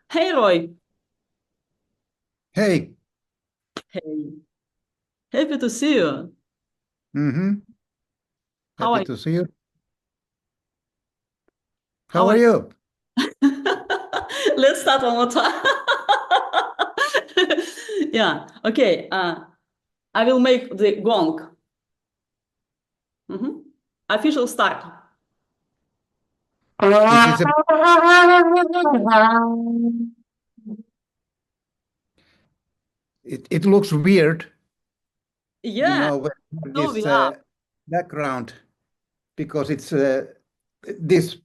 Hey Roy. Hey, Hey. Happy to see you. hmm How happy are to see you. how How are are you? you? Let's start one more time. Yeah. Okay. I will make the gong. Mhm. Official start. It is a, it looks weird, Yeah. with So this we are. background because it's this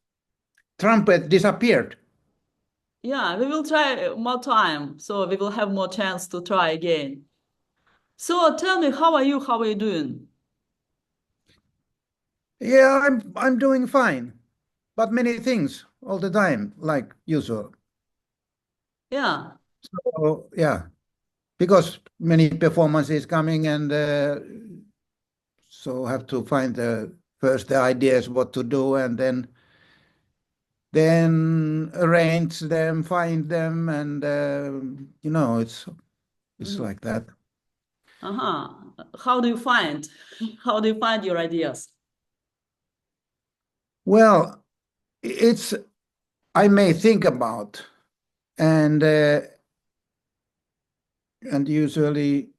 trumpet disappeared. Yeah. We will try more time, so we will have more chance to try again. So tell me, how are you? How are you doing? Yeah, I'm doing fine, but many things all the time, like usual. Yeah. So yeah, because many performances coming and so have to find first the ideas what to do and then arrange them, find them, and it's Mhm. like that. Uh-huh. How do you find? How do you find your ideas? Well, it's I may think about, and and usually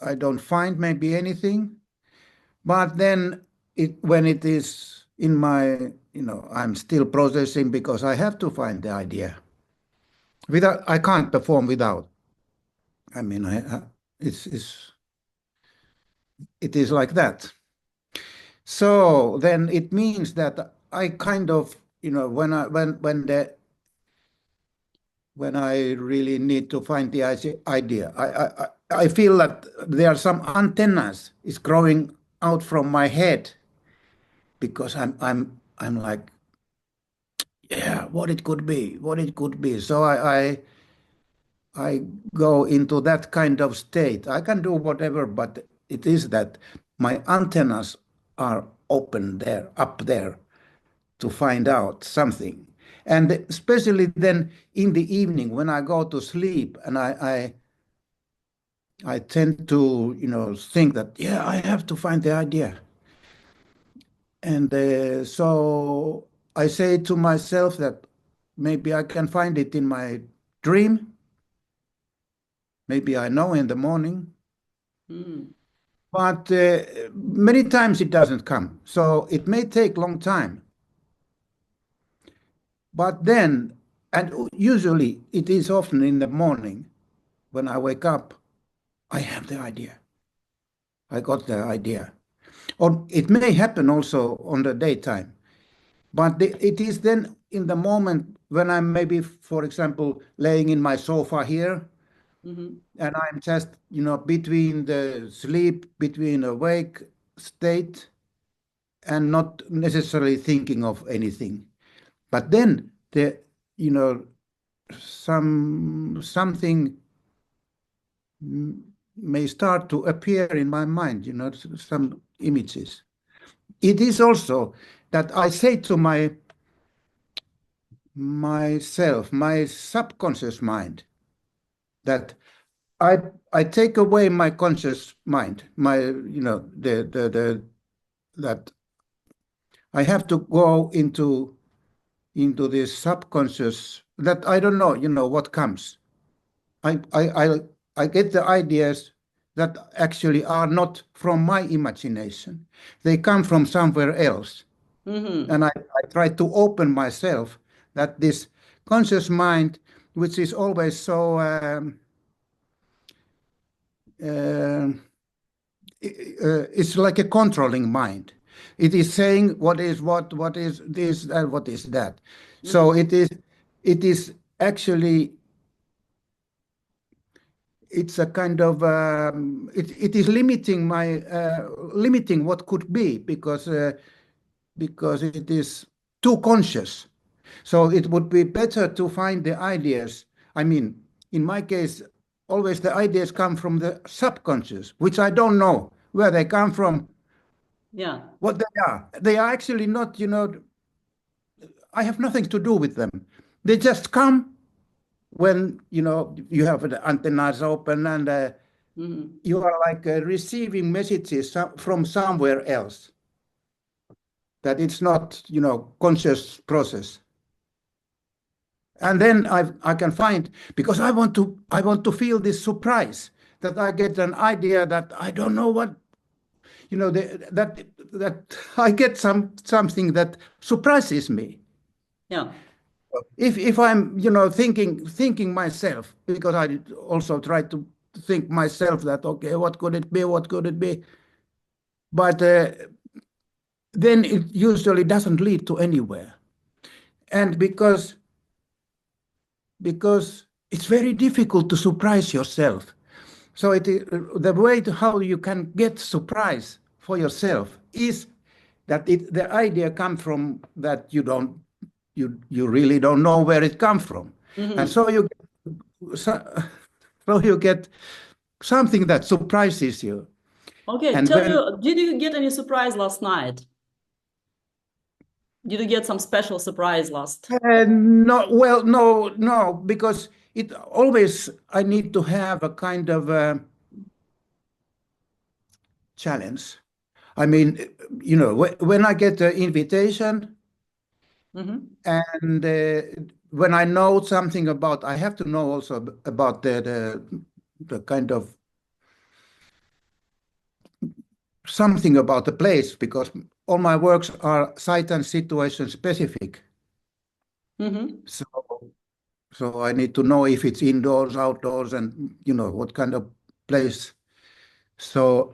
I don't find maybe anything, but then when it is in my I'm still processing because I have to find the idea. Without I can't perform without. I mean, it is like that. So then it means that I kind of, when I really need to find the idea, I feel that there are some antennas is growing out from my head because I'm like, yeah, what it could be, what it could be. So I go into that kind of state. I can do whatever, but it is that my antennas are open there, up there, to find out something. And especially then in the evening when I go to sleep and I tend to, think that, yeah, I have to find the idea. And so I say to myself that maybe I can find it in my dream. Maybe I know in the morning. Hmm. But many times it doesn't come. So it may take long time. But then, and usually it is often in the morning when I wake up, I have the idea. I got the idea. Or it may happen also on the daytime, but it is then in the moment when I'm maybe, for example, laying in my sofa here, Mhm. and I'm just, between the sleep, between awake state, and not necessarily thinking of anything. But then you know, something may start to appear in my mind, some images. It is also that I say to myself, my subconscious mind, that I I take away my conscious mind, the that I have to go into this subconscious that I don't know, what comes. I I I I get the ideas that actually are not from my imagination. They come from somewhere else. Mhm. And I try to open myself that this conscious mind, which is always so uh, it's like a controlling mind. It is saying what is this, and what is that. Mhm. So it is actually it's a kind of it is limiting my limiting what could be because it is too conscious. So it would be better to find the ideas. I mean, in my case, always the ideas come from the subconscious, which I don't know where they come from, Yeah. what they are. They are actually not, I have nothing to do with them. They just come when you have the antennas open and Mhm. you are like receiving messages from somewhere else, that it's not conscious process. And then I can find, because I want to feel this surprise, that I get an idea that I don't know what, that I get something that surprises me. Yeah. If I'm thinking myself, because I also try to think myself that, okay, what could it be, what could it be, but then it usually doesn't lead to anywhere. And because it's very difficult to surprise yourself. So the way to how you can get surprise for yourself is that the idea comes from that you really don't know where it comes from, and Hmm. so, so you get something that surprises you. Okay, And tell when you, did you get any surprise last night? Did you get some special surprise last? no, well, no, because it always I need to have a kind of challenge. I mean, when I get an invitation, Hmm. and when I know something about, I have to know also about the kind of something about the place, because all my works are site and situation specific. Hmm. So, so I need to know if it's indoors, outdoors, and what kind of place. So,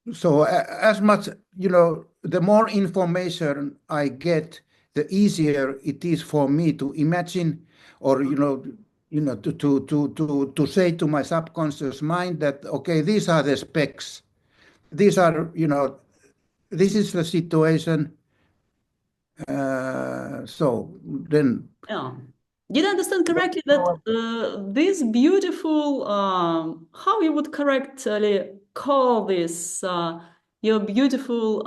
as much, the more information I get, the easier it is for me to imagine, or to say to my subconscious mind that, okay, these are the specs. These are, this is the situation. So then, Yeah. Did I understand then correctly that this beautiful, how you would correctly call this, your beautiful,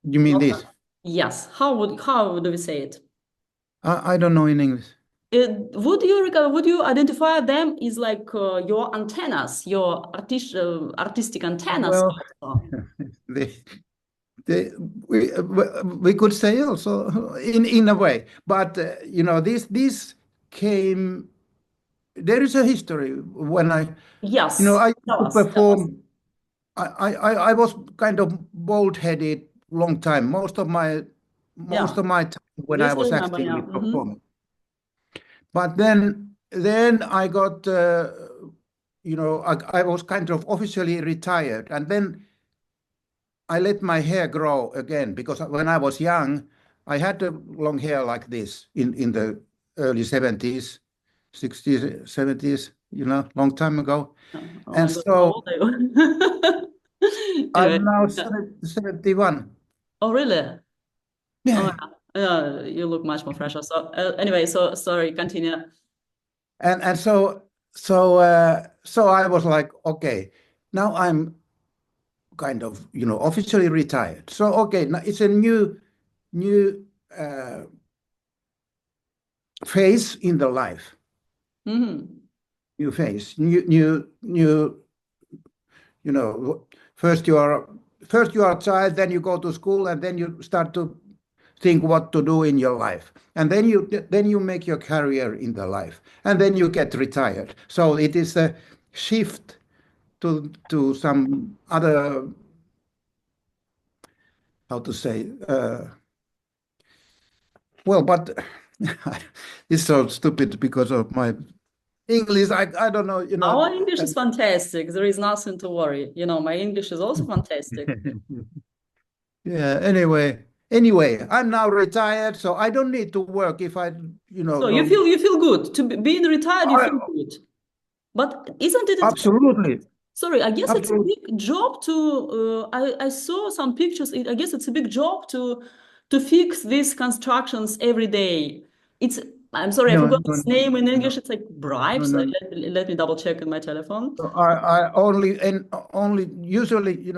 you mean this? yes, how do we say it? I don't know in English. Would you identify them as like your antennas, your artistic antennas Well, also? they, they, we could say also in a way, but this came. There is a history when Yes, I used tell to us, tell us. perform. I was kind of bold-headed long time. Most Yeah, of my time when we I still was remember, yeah. actively Hmm. performing. But then I got I was kind of officially retired, and then I let my hair grow again, because when I was young, I had long hair like this in the early 70s, 60s, 70s, long time ago. Oh, oh And my God, how so old are you? Anyway, I'm now yeah. 71. Oh, really? Oh, Yeah. yeah, you look much more fresher. So, anyway, so sorry, continue. And so I was like, okay, now I'm kind of, officially retired. So, okay, now it's a new uh, phase in the life, Hmm. new phase, new, you know, first you are first you are a child, then you go to school, and then you start to think what to do in your life, and then you make your career in the life, and then you get retired. So it is a shift to some other, how to say, well, but it's so stupid because of my English. I don't know, Our English is fantastic. There is nothing to worry. You know, my English is also fantastic. yeah. Anyway, I'm now retired, so I don't need to work if I, So don't. you feel good to being retired. You I, feel good, but isn't it? absolutely, Sorry, I guess it's a absolutely. big job to. I saw some pictures. I guess it's a big job to fix these constructions every day. It's. I'm sorry, I No, forgot no, its no, name in no, English. It's like no, bribes. no. Let me double check in my telephone. So I only usually,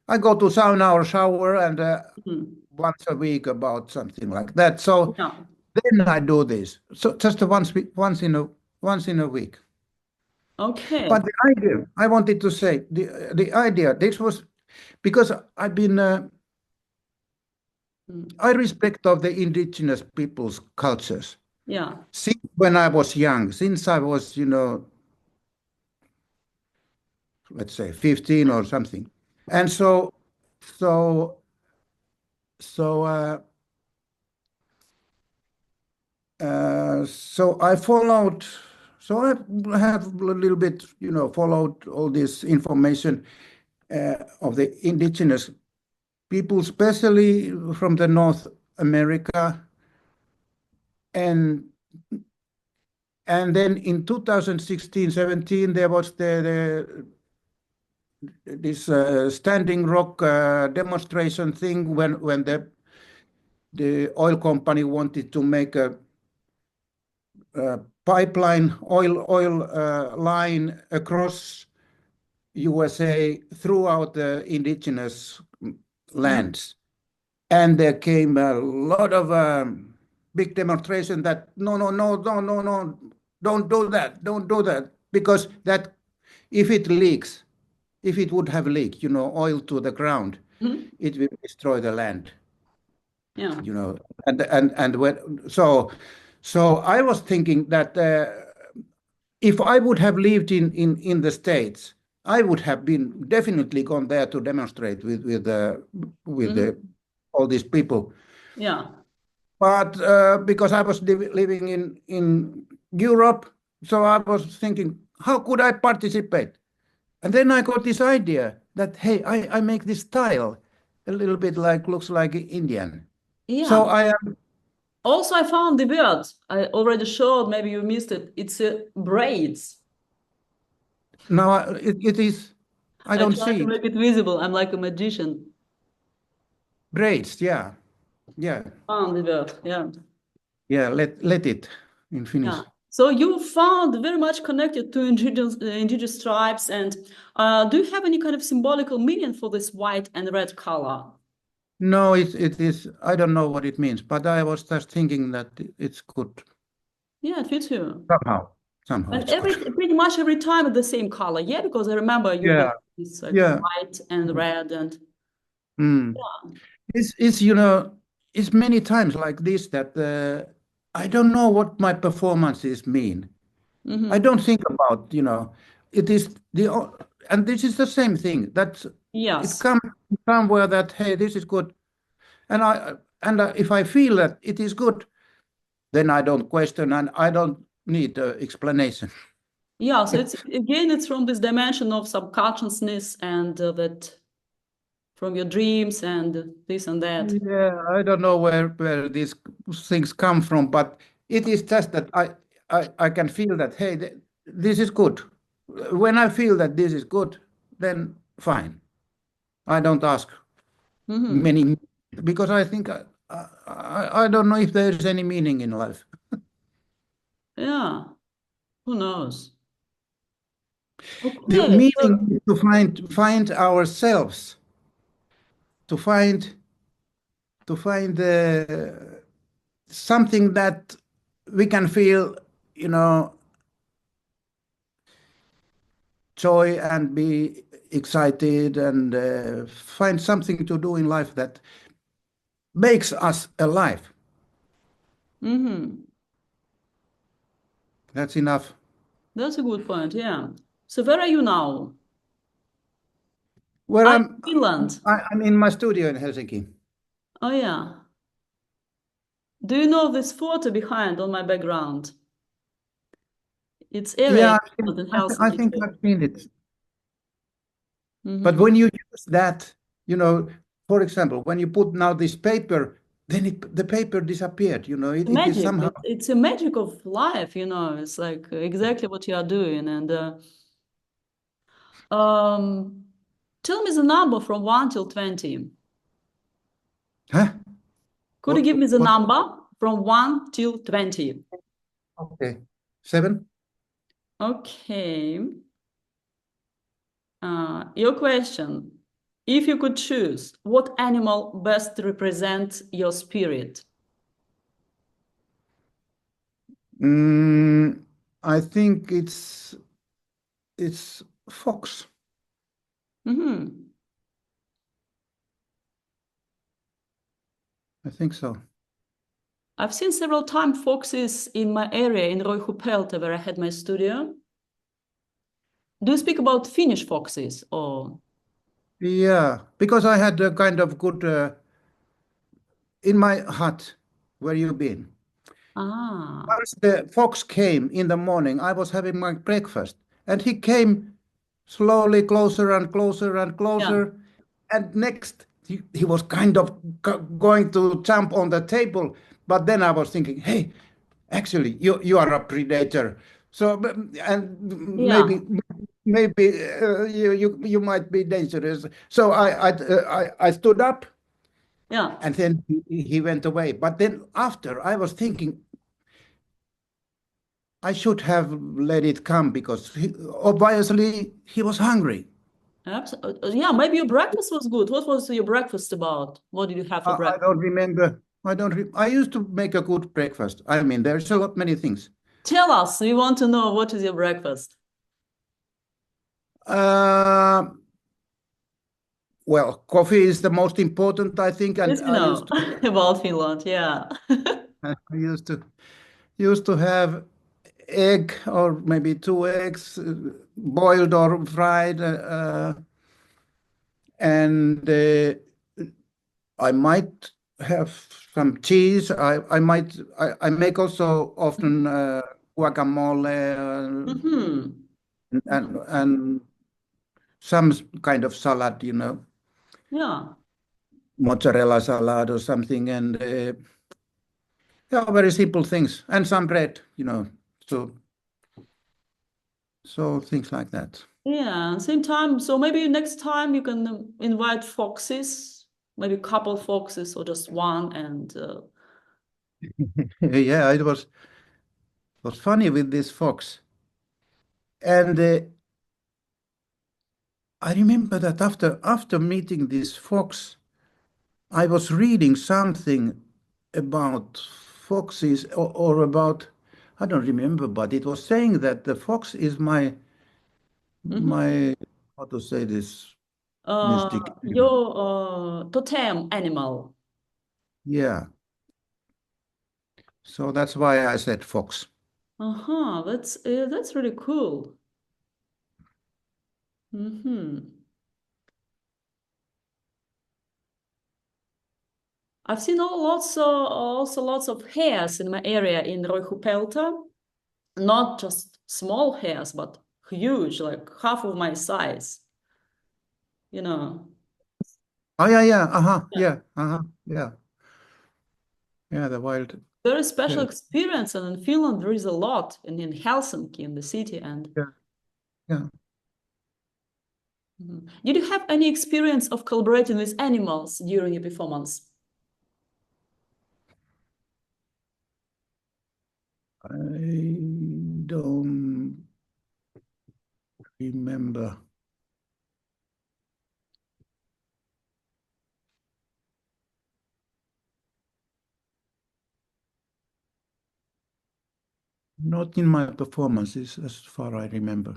I go to sauna or shower, and Hmm. once a week about something like that. So Yeah. then I do this. So just once in a week. Okay. But the idea, I wanted to say, the idea, this was because I've been, Mm. I respect of the indigenous people's cultures. Yeah. Since when I was young, since I was, let's say 15 or something. And so, so, so I followed, so I have a little bit, followed all this information of the indigenous people, especially from the North America. And and then in 2016, 17, there was this Standing Rock demonstration thing when the oil company wanted to make a pipeline oil line across USA throughout the indigenous Mm. lands. And there came a lot of big demonstration that no, don't do that, don't do that, because that if it leaks, if it would have leaked, oil to the ground, Mhm. it will destroy the land, Yeah. and so I was thinking that if I would have lived in the States, I would have been definitely gone there to demonstrate with Mhm. all these people. Yeah. But because I was living in Europe, so I was thinking, how could I participate? And then I got this idea that hey, I make this style a little bit like looks like Indian. So Yeah. I am Also, I found the word I already showed. Maybe you missed it. It's braids. now it is. I I don't try see to it. make it visible. I'm like a magician. Braids, yeah, yeah, Found the word. Yeah. yeah. Let it in Yeah. Finnish. So you found very much connected to indigenous tribes, and do you have any kind of symbolical meaning for this white and red color? No, it is. I don't know what it means, but I was just thinking that it's good Yeah, it fits you. somehow. Somehow And it's every good. pretty much every time the same color. Yeah, because I remember you Yeah, got this like yeah. white and red and Mm. yeah. It's many times like this that I don't know what my performances mean. I Mm-hmm. don't think about, it is and this is the same thing. That it Yes. comes somewhere that hey, this is good, and if I feel that it is good, then I don't question and I don't need explanation. Yeah, so it's again it's from this dimension of subconsciousness and that from your dreams and this and that. Yeah, I don't know where these things come from, but it is just that I can feel that hey, this is good. When I feel that this is good, then fine. I don't ask Mm-hmm. many because I think I don't know if there is any meaning in life. Yeah, who knows? The Okay, so meaning is to find ourselves, to find something that we can feel, you know, joy and be excited and find something to do in life that makes us alive. mm-hmm. That's enough. That's a good point. Yeah. So where are you now? Where I'm in Finland. I'm in my studio in Helsinki. Oh yeah. Do you know this photo behind on my background? It's area Yeah, in I Helsinki think too. I've seen it. But Mm-hmm. when you use that, for example, when you put now this paper, then the paper disappeared. It is Magic. somehow. It's a magic of life, you know. It's like exactly what you are doing. And um, tell me the number from 1 till 20. Huh? Could you give me the What? number from 1 till 20? Okay. 7? Okay. Your question. If you could choose, what animal best represents your spirit? Mm, I think it's fox. Hmm. I think so. I've seen several times foxes in my area in Roihupelte, where I had my studio. Do you speak about Finnish foxes or? Yeah, because I had a kind of good in my hut. Where you been? Ah, Once the fox came in the morning, I was having my breakfast, and he came slowly closer and closer and yeah, closer. And next, he was kind of going to jump on the table. But then I was thinking, hey, actually, you are a predator. So, and yeah, maybe you might be dangerous. So I stood up, yeah, and then he went away. But then after, I was thinking, I should have let it come because obviously he was hungry. Yeah, maybe your breakfast was good. What was your breakfast about? What did you have for I breakfast? don't remember. I used to make a good breakfast. I mean, there's a lot many things. Tell us. We want to know what is your breakfast. Uh, well, coffee is the most important, I think, and Yes, we know about Finland. Yeah. I used to have egg or maybe two eggs, boiled or fried, and I might have some cheese. I make also often guacamole Hmm. and some kind of salad, Yeah. mozzarella salad or something, and yeah, very simple things, and some bread, so things like that. Yeah. Same time. So maybe next time you can invite foxes, maybe couple foxes or just one. And Yeah, it was funny with this fox, and I remember that after meeting this fox, I was reading something about foxes or about, I don't remember, but it was saying that the fox is my mhm. my how to say this mystic animal. Your totem animal. Yeah, so that's why I said fox. Uh-huh. That's really cool. Hmm. I've seen also lots of hares in my area in Roihupelte. Not just small hares, but huge, like half of my size. You know. Oh yeah, yeah, uh-huh, Yeah. yeah, uh-huh, yeah, yeah, the wild Very special hair. experience, and in Finland there is a lot, and in Helsinki, in the city. And Yeah, yeah. mhm. Did you have any experience of collaborating with animals during your performance? I don't remember. Not in my performances, as far I remember.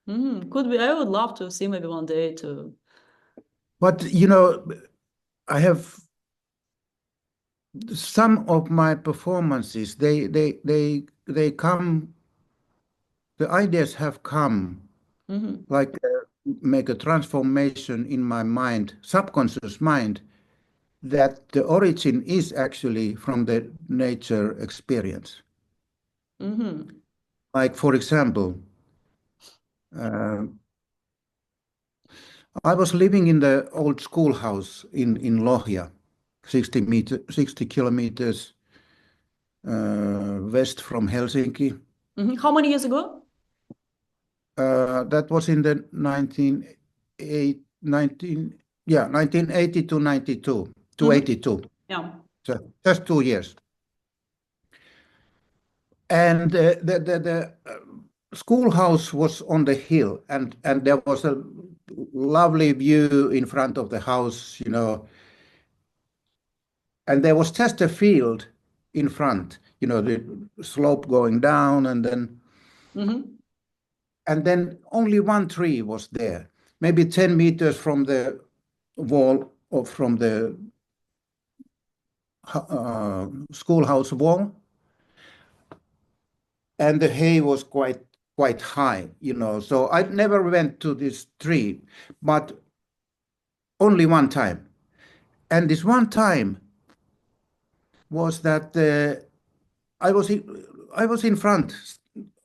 Could be. I would love to see maybe one day to. But I have some of my performances. They come. The ideas have come Mhm. like make a transformation in my mind, subconscious mind, that the origin is actually from the nature experience. Hmm. Like for example, uh, I was living in the old schoolhouse in Lohja, 60 kilometers west from Helsinki. How many years ago? That was in the 1980 to 92 to Hmm. 82. Yeah. So just 2 years. And schoolhouse was on the hill, and there was a lovely view in front of the house, and there was just a field in front, the slope going down, Mm-hmm. and then only one tree was there, maybe 10 meters from the wall or from the schoolhouse wall, and the hay was quite high, So I never went to this tree, but only one time. And this one time was that I was in front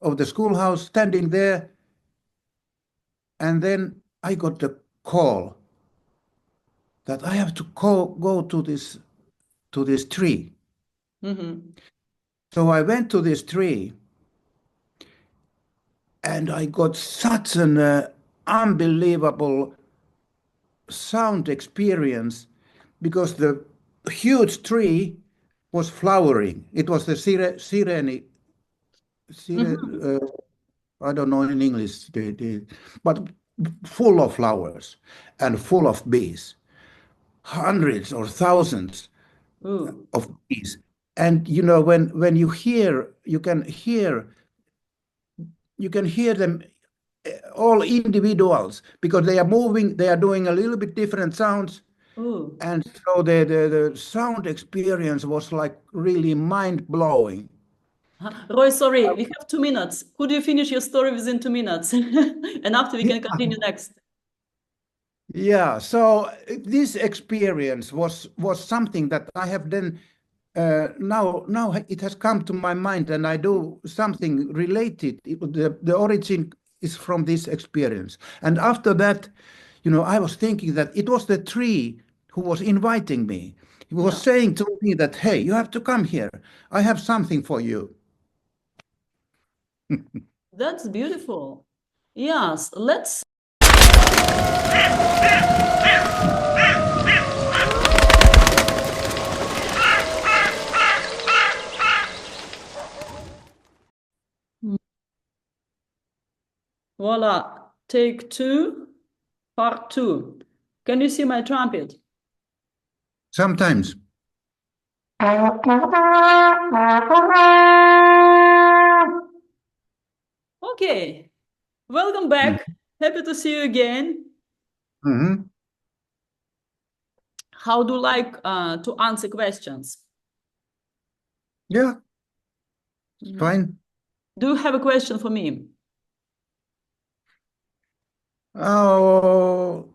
of the schoolhouse, standing there, and then I got the call that I have to go to this tree. Mm-hmm. So I went to this tree, and I got such an unbelievable sound experience because the huge tree was flowering. It was the Mm-hmm. I don't know in English, but full of flowers and full of bees, hundreds or thousands Ooh. of bees. And when you can hear them all individuals because they are moving, they are doing a little bit different sounds. Ooh. And so the sound experience was like really mind blowing. Roy, sorry, we have 2 minutes. Could you finish your story within 2 minutes? And after we can continue next. Yeah, so this experience was something that I have then now it has come to my mind, and I do something related. The origin is from this experience, and after that, I was thinking that it was the tree who was inviting me. He was Yeah, saying to me that, "Hey, you have to come here. I have something for you." that's beautiful. Yes, let's. Voila, take two, part two. Can you see my trumpet? Sometimes. Okay, welcome back. Happy to see you again. Mm-hmm. How do you like to answer questions? Yeah, Mm. fine. Do you have a question for me? Oh,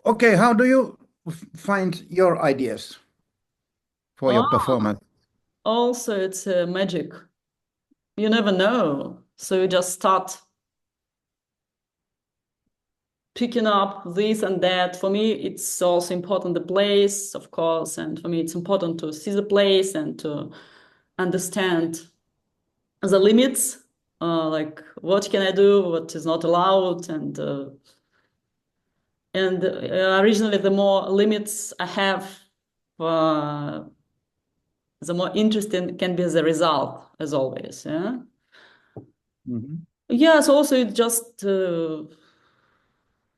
okay. How do you find your ideas for your Oh, performance? also it's magic. You never know. So you just start picking up this and that. For me, it's also important the place, of course, and for me, it's important to see the place and to understand the limits, like what can I do, what is not allowed, and originally, the more limits I have, uh, the more interesting can be the result, as always. Yeah. Mhm. Yes. Also, it's just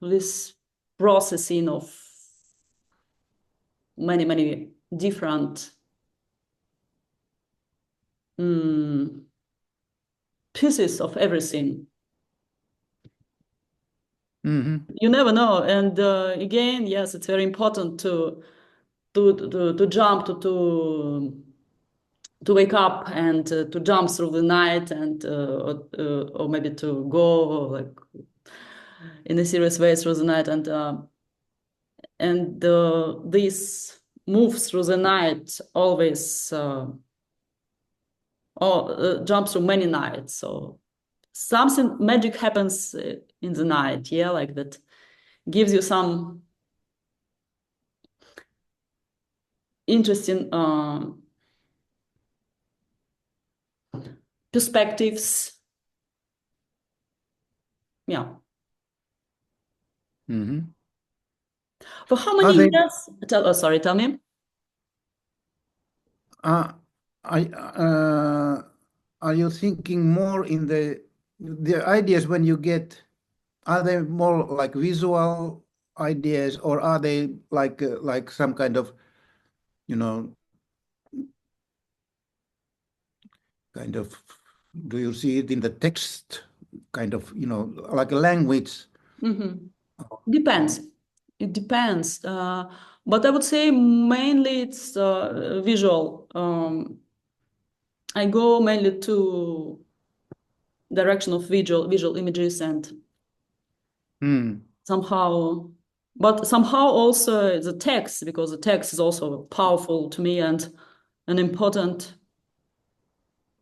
this processing of many different mm, pieces of everything. Mhm. You never know. And again, yes, it's very important to jump to wake up and to jump through the night and or maybe to go like in a serious way through the night and this move through the night always jump through many nights. So something magic happens in the night, yeah, like that gives you some interesting perspectives. Yeah. Mhm. For how Are many they, years? Sorry, tell me. uh, I, are you thinking more in the the ideas when you get, are they more like visual ideas, or are they like some kind of, you know, kind of, do you see it in the text, kind of, like a language? Hmm. Or, Depends. It depends. But I would say mainly it's visual. I go mainly to direction of visual images and hmm. somehow, but somehow also the text, because the text is also powerful to me and important.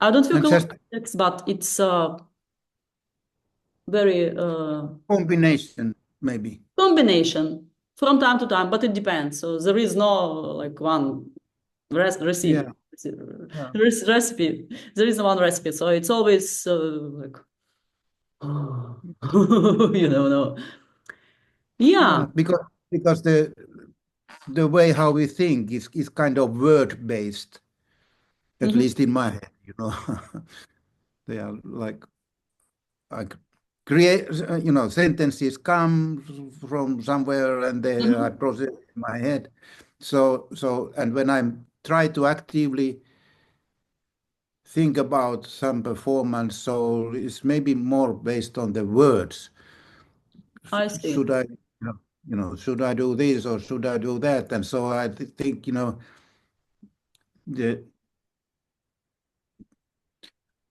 I don't feel And a lot just of text, but it's very combination, maybe. combination from time to time, but it depends. So there is no like one Yeah. recipe. Yeah. Recipe. There is one recipe, so it's always like you don't know. Yeah. Yeah, because the way how we think is kind of word based, at Mhm. least in my head, They are like create, sentences come from somewhere, and they I Mhm. process in my head. So and when I'm try to actively think about some performance, so it's maybe more based on the words. I see. Should I, should I do this or should I do that? And so I think, the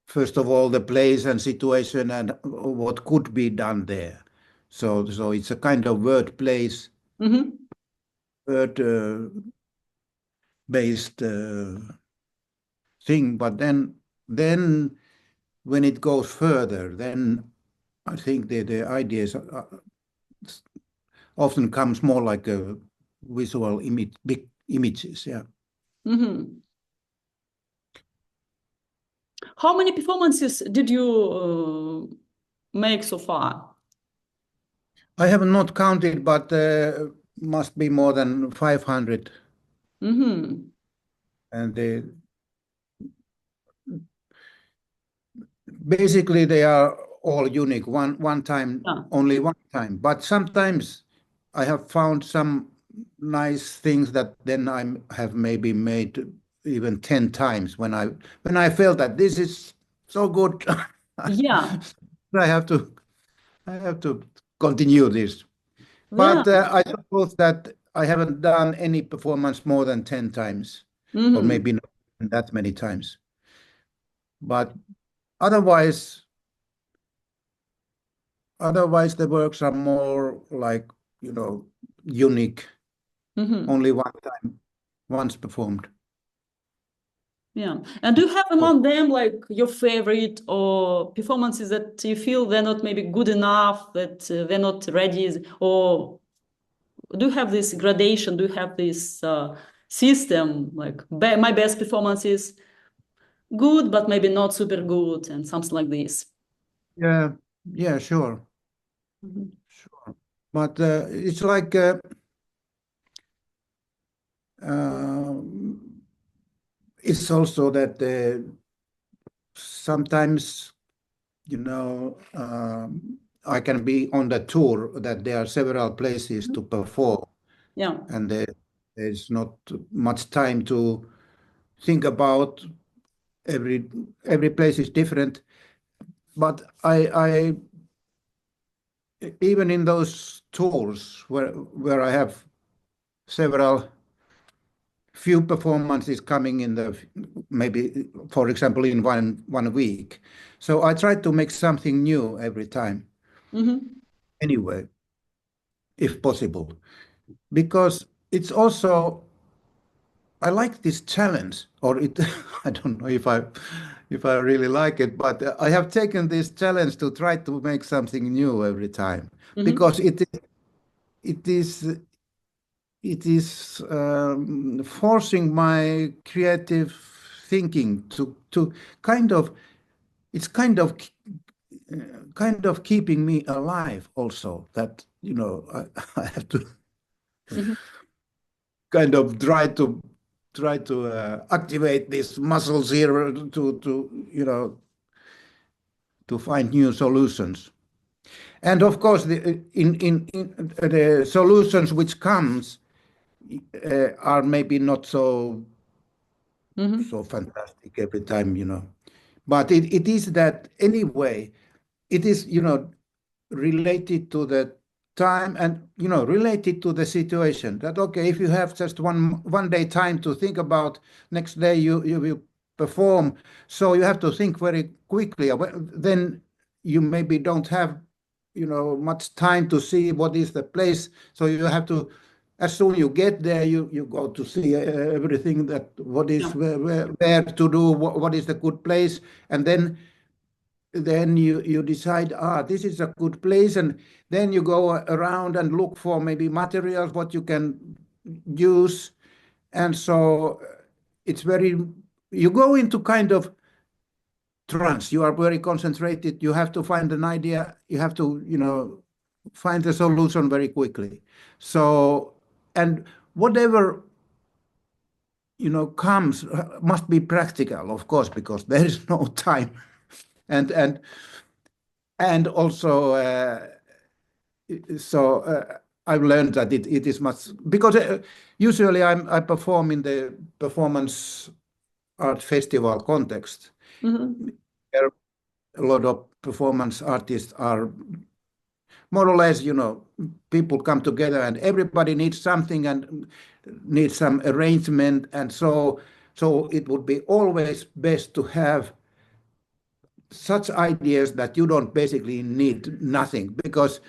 first of all, the place and situation and what could be done there. So it's a kind of word place, Hmm. word based thing. But then when it goes further, then I think the ideas often comes more like a visual image, big images. Yeah. Hmm. How many performances did you make so far? I have not counted, but must be more than 500. Hmm. And basically they are all unique, one time, Yeah. only one time. But sometimes I have found some nice things that then I have maybe made even 10 times when I felt that this is so good. Yeah. I have to I have to continue this. Yeah. But I suppose that I haven't done any performance more than 10 times, or Hmm. maybe not that many times. But otherwise, otherwise the works are more like, you know, unique, Hmm. only one time, once performed. Yeah. And do you have among them like your favorite or performances that you feel they're not maybe good enough, that they're not ready, or do you have this gradation? Do you have this system like my best performance is good, but maybe not super good, and something like this? Yeah, yeah, sure, Mhm. sure. But it's like uh, it's also that sometimes, I can be on the tour that there are several places to perform, Yeah. and there's not much time to think about every place is different. But I even in those tours where I have several few performances coming in the maybe, for example, in one week, so I try to make something new every time Hmm. anyway, if possible, because it's also, I like this challenge, or it. I don't know if I really like it, but I have taken this challenge to try to make something new every time, Hmm. because it is it is forcing my creative thinking to kind of, it's kind of keeping me alive also, that I have to Hmm. kind of try to activate these muscles here to to find new solutions. And of course, in the solutions which comes are maybe not Hmm. so fantastic every time, but it is that anyway. It is, related to the time and, related to the situation. That okay, if you have just one day time to think about, next day you will perform, so you have to think very quickly. Then you maybe don't have, much time to see what is the place, so you have to, as soon you get there, you go to see everything, that what is Yeah. where to do, what is the good place, and then you decide, this is a good place, and then you go around and look for maybe materials what you can use. And so it's very, you go into kind of trance. You are very concentrated, you have to find an idea, you have to, find the solution very quickly. So, and whatever, comes must be practical, of course, because there is no time. And also I've learned that it is much, because usually I perform in the performance art festival context. Hmm. There a lot of performance artists are more or less, people come together and everybody needs something and needs some arrangement, and so it would be always best to have such ideas that you don't basically need nothing, because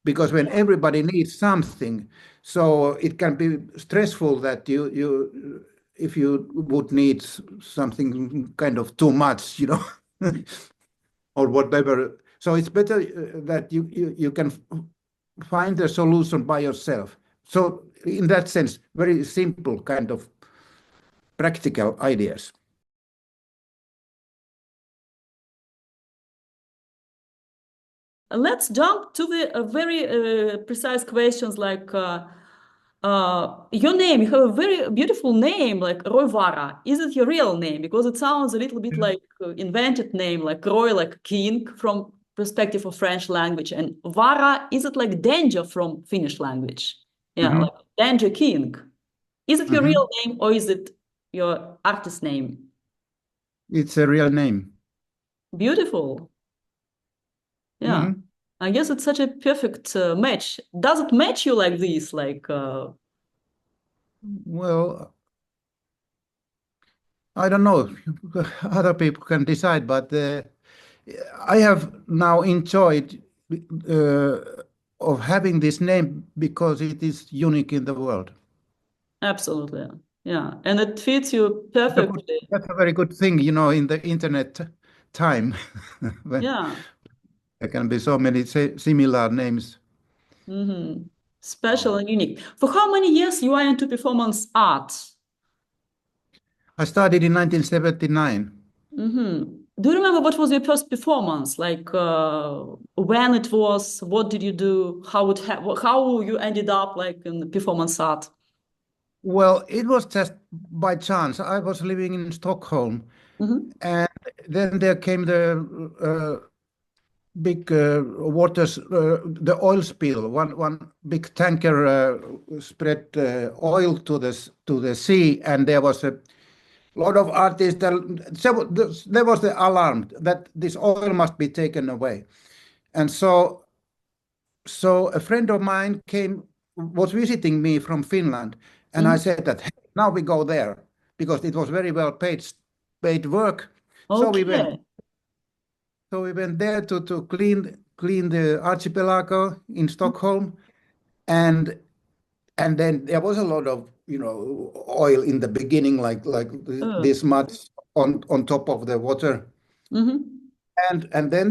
when everybody needs something, so it can be stressful that you if you would need something kind of too much, or whatever. So it's better that you can find a solution by yourself. So in that sense, very simple kind of practical ideas. Let's jump to the very precise questions like your name. You have a very beautiful name, like Roy Vaara. Is it your real name? Because it sounds a little bit like invented name, like Roy, like king from perspective of French language, and Vaara, is it like danger from Finnish language? Yeah, Hmm. like danger king. Is it your Hmm. real name or is it your artist name? It's a real name. Beautiful. Yeah. Hmm. I guess it's such a perfect match. Does it match you like this? Like, Well, I don't know. Other people can decide, but I have now enjoyed uh, of having this name because it is unique in the world. absolutely. Yeah. And it fits you That's a good, perfectly. that's a very good thing, in the internet time, when Yeah. there can be so many similar names. Hmm. Special and unique. For how many years you are into performance art? I started in 1979. Hmm. Do you remember what was your first performance? Like when it was, what did you do? How you ended up like in performance art? Well, it was just by chance. I was living in Stockholm, Hmm. and then there came the big waters, the oil spill. One big tanker spread oil to the sea, and there was a lot of artists. So there was the alarm that this oil must be taken away, and so a friend of mine was visiting me from Finland, and I Hmm. said that, "Hey, now we go there," because it was very well paid work. So we went. Okay. So we went there to clean the archipelago in Stockholm, and and then there was a lot of, oil in the beginning, like Uh, this much on top of the water. hmm. And then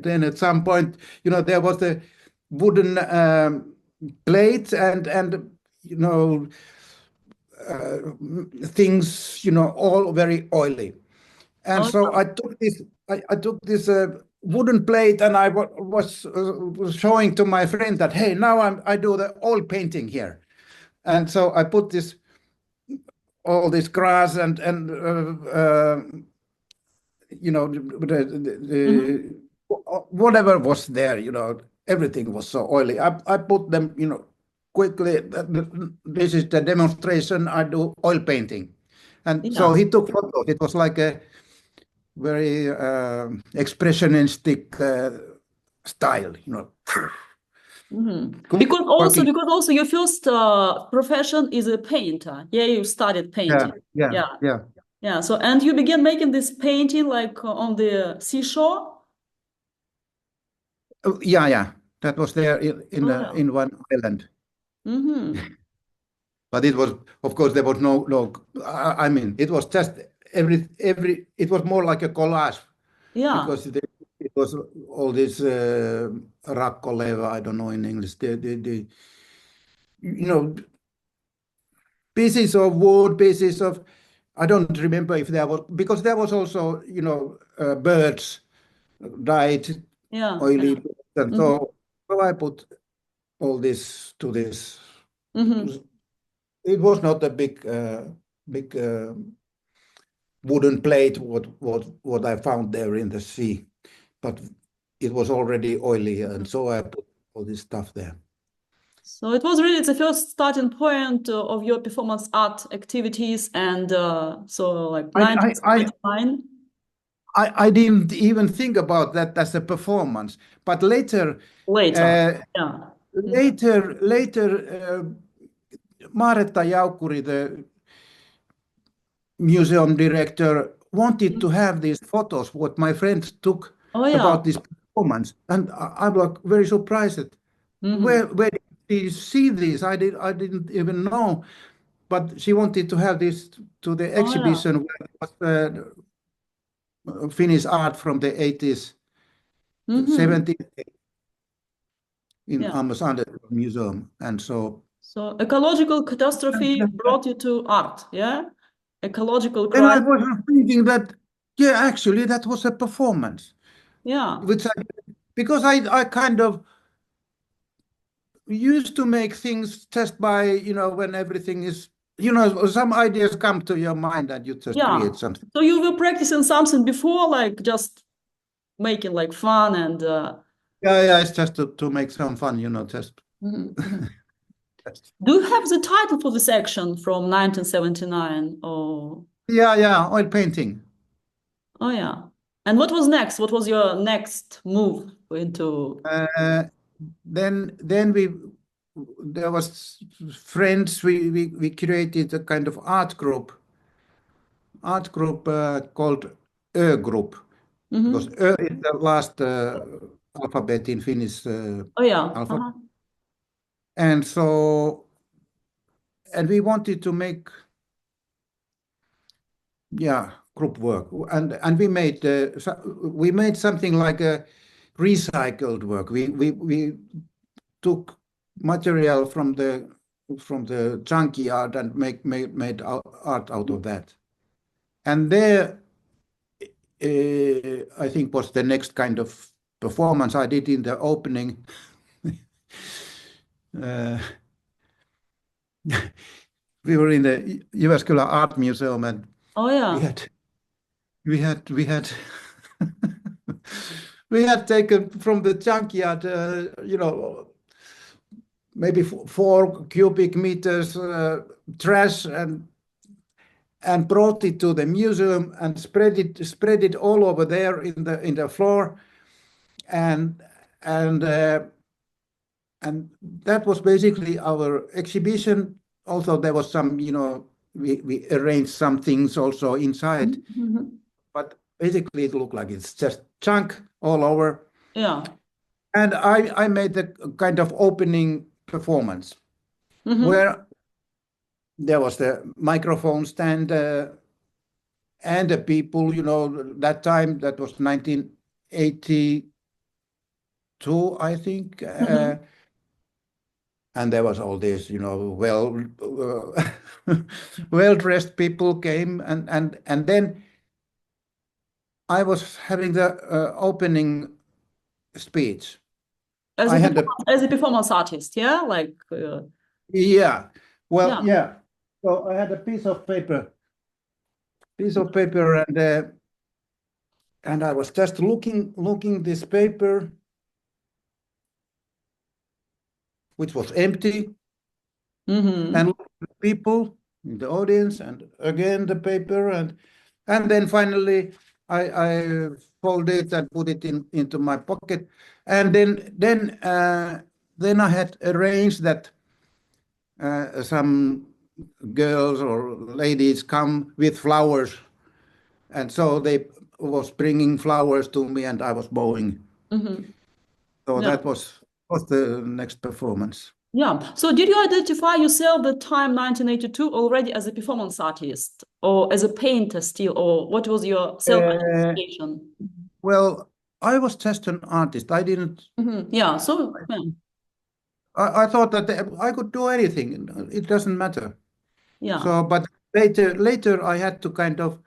then at some point, there was the wooden plate, and you know things, all very oily. And Oh, so I took this wooden plate, and was showing to my friend that, hey, now I do the oil painting here. And so I put all this grass and you know, whatever was there, everything was so oily. I put them, quickly. This is the demonstration. I do oil painting. And so Yeah. he took photos. It was like a very expressionistic style, Quick working. Because also your first profession is a painter. Yeah, you studied Yeah, painting. yeah, Yeah. yeah. Yeah. So and you began making this painting like on the seashore? Yeah, yeah. That was there Oh yeah. in one island. Mm-hmm. But it was, of course, there was no. I mean, it was just every. It was more like a collage Yeah. because it was all this rakkoleva. I don't know in English. The you know pieces of wood, pieces of. I don't remember if there was because there was also birds died Yeah. Yeah. oily, and Mm-hmm. so I put all this to this. Mm-hmm. It was not a big wooden plate what I found there in the sea, but it was already oily, and so I put all this stuff there. So it was really the first starting point of your performance art activities, and so like I I I 1979 I didn't even think about that as a performance, but later, later. uh, Yeah. Mm. later, Maretta Jaukuri, the museum director, wanted to have these photos what my friends took Oh yeah. about this performance, and I'm like very surprised. Mm-hmm. Where did you see this? I didn't even know. But she wanted to have this to the Oh yeah. exhibition where it was Finnish art from the 80s, Mm-hmm. 70s in Yeah. Amazon Museum. And so So ecological catastrophe brought you to art, yeah? Ecological then I crisis. was thinking that, yeah, actually, that was a performance, Yeah. which because I kind of used to make things just by, when everything is, some ideas come to your mind and you just Yeah. create something. So you were practicing something before, like just making like fun and Yeah, yeah, it's just to make some fun, just. mhm, mhm. Do you have the title for this action from 1979? Oh, Yeah, yeah, oil painting. oh yeah. And what was next? What was your next move into? Uh, then there was friends. We created a kind of art group called Ö group because Hmm. Ö is the last alphabet in Finnish Oh yeah. alphabet, Uh-huh. and so and we wanted to make, yeah, group work, and we made something like a recycled work. We took material from the junkyard and made art out of that. And there, I think was the next kind of performance I did in the opening. Uh, we were in the Jyväskylä Art Museum, and Oh we yeah. had we had we had taken from the junkyard, maybe 4 cubic meters trash, and brought it to the museum and spread it all over there in the floor, and and uh, and that was basically our exhibition. Also, there was some, we arranged some things also inside, Hmm. but basically it looked like it's just junk all over. Yeah. And I made the kind of opening performance Hmm. where there was the microphone stand, and the people, that time, that was 1982, I think, Hmm. and there was all this, well-dressed people came, and then I was having the opening speech. I had a As a performance artist, yeah, like Yeah, well, yeah. yeah. So I had a piece of paper, and And I was just looking this paper, which was empty, Mm-hmm. and looking at the people in the audience, and again the paper, and then finally I fold it and put it into my pocket, and then I had arranged that some girls or ladies come with flowers, and so they was bringing flowers to me, and I was bowing. Mm-hmm. So Yeah. that was the next performance. Yeah. So did you identify yourself the time 1982 already as a performance artist or as a painter still, or what was your Uh, self-identification? well, I was just an artist. I didn't. Mm-hmm. Yeah. So, yeah. I thought that I could do anything. It doesn't matter. Yeah. So, but later I had to kind of.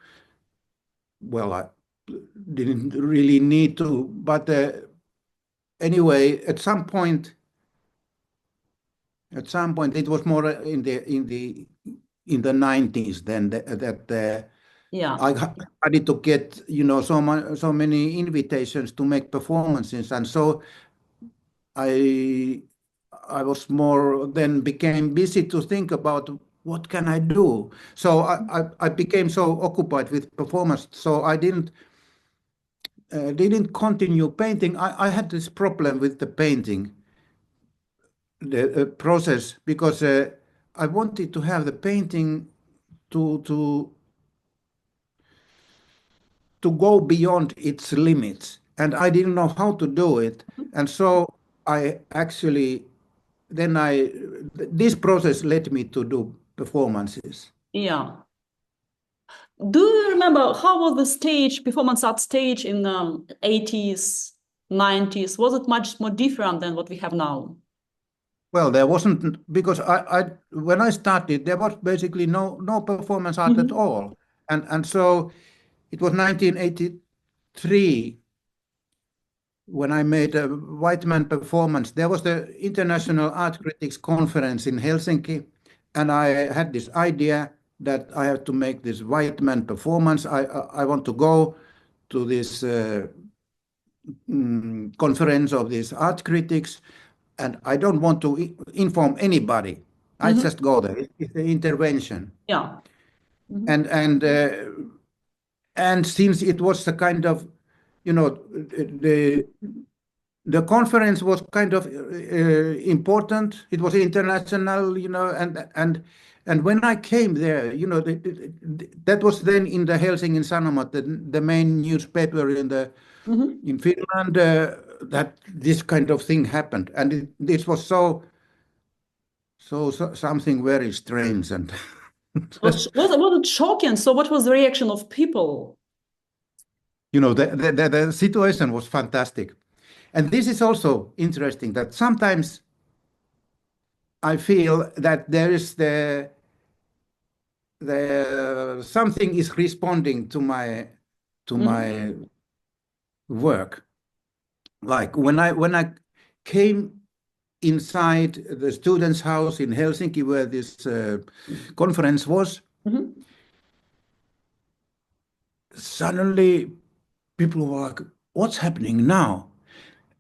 Well, I didn't really need to, but anyway, at some point, it was more in the 90s then that Yeah. I started to get so many invitations to make performances, and so I I was more then became busy to think about what can I do. So I became so occupied with performance, so I didn't continue painting. I had this problem with the painting, the process, because I wanted to have the painting to go beyond its limits, and I didn't know how to do it. And so I actually then I this process led me to do performances. Yeah. Do you remember how was the stage, performance art stage in the 80s, 90s? Was it much more different than what we have now? Well, there wasn't, because I when I started there was basically no performance art at Hmm. all, and so it was 1983 when I made a white man performance. There was the International Art Critics Conference in Helsinki, and I had this idea that I have to make this white man performance. I want to go to this conference of these art critics, and I don't want to inform anybody. I Hmm. just go there. It's an intervention, Yeah. Hmm. and since it was a kind of, the conference was kind of important. It was international, and when I came there, that was then in the Helsingin Sanomat, the main newspaper Hmm. in Finland, that this kind of thing happened, and this was so something very strange, and Was it shocking? So what was the reaction of people? the situation was fantastic. And this is also interesting that sometimes I feel that there is the something is responding to Hmm. my work. Like when I came inside the students' house in Helsinki where this conference was, Hmm. suddenly people were like, "What's happening now?"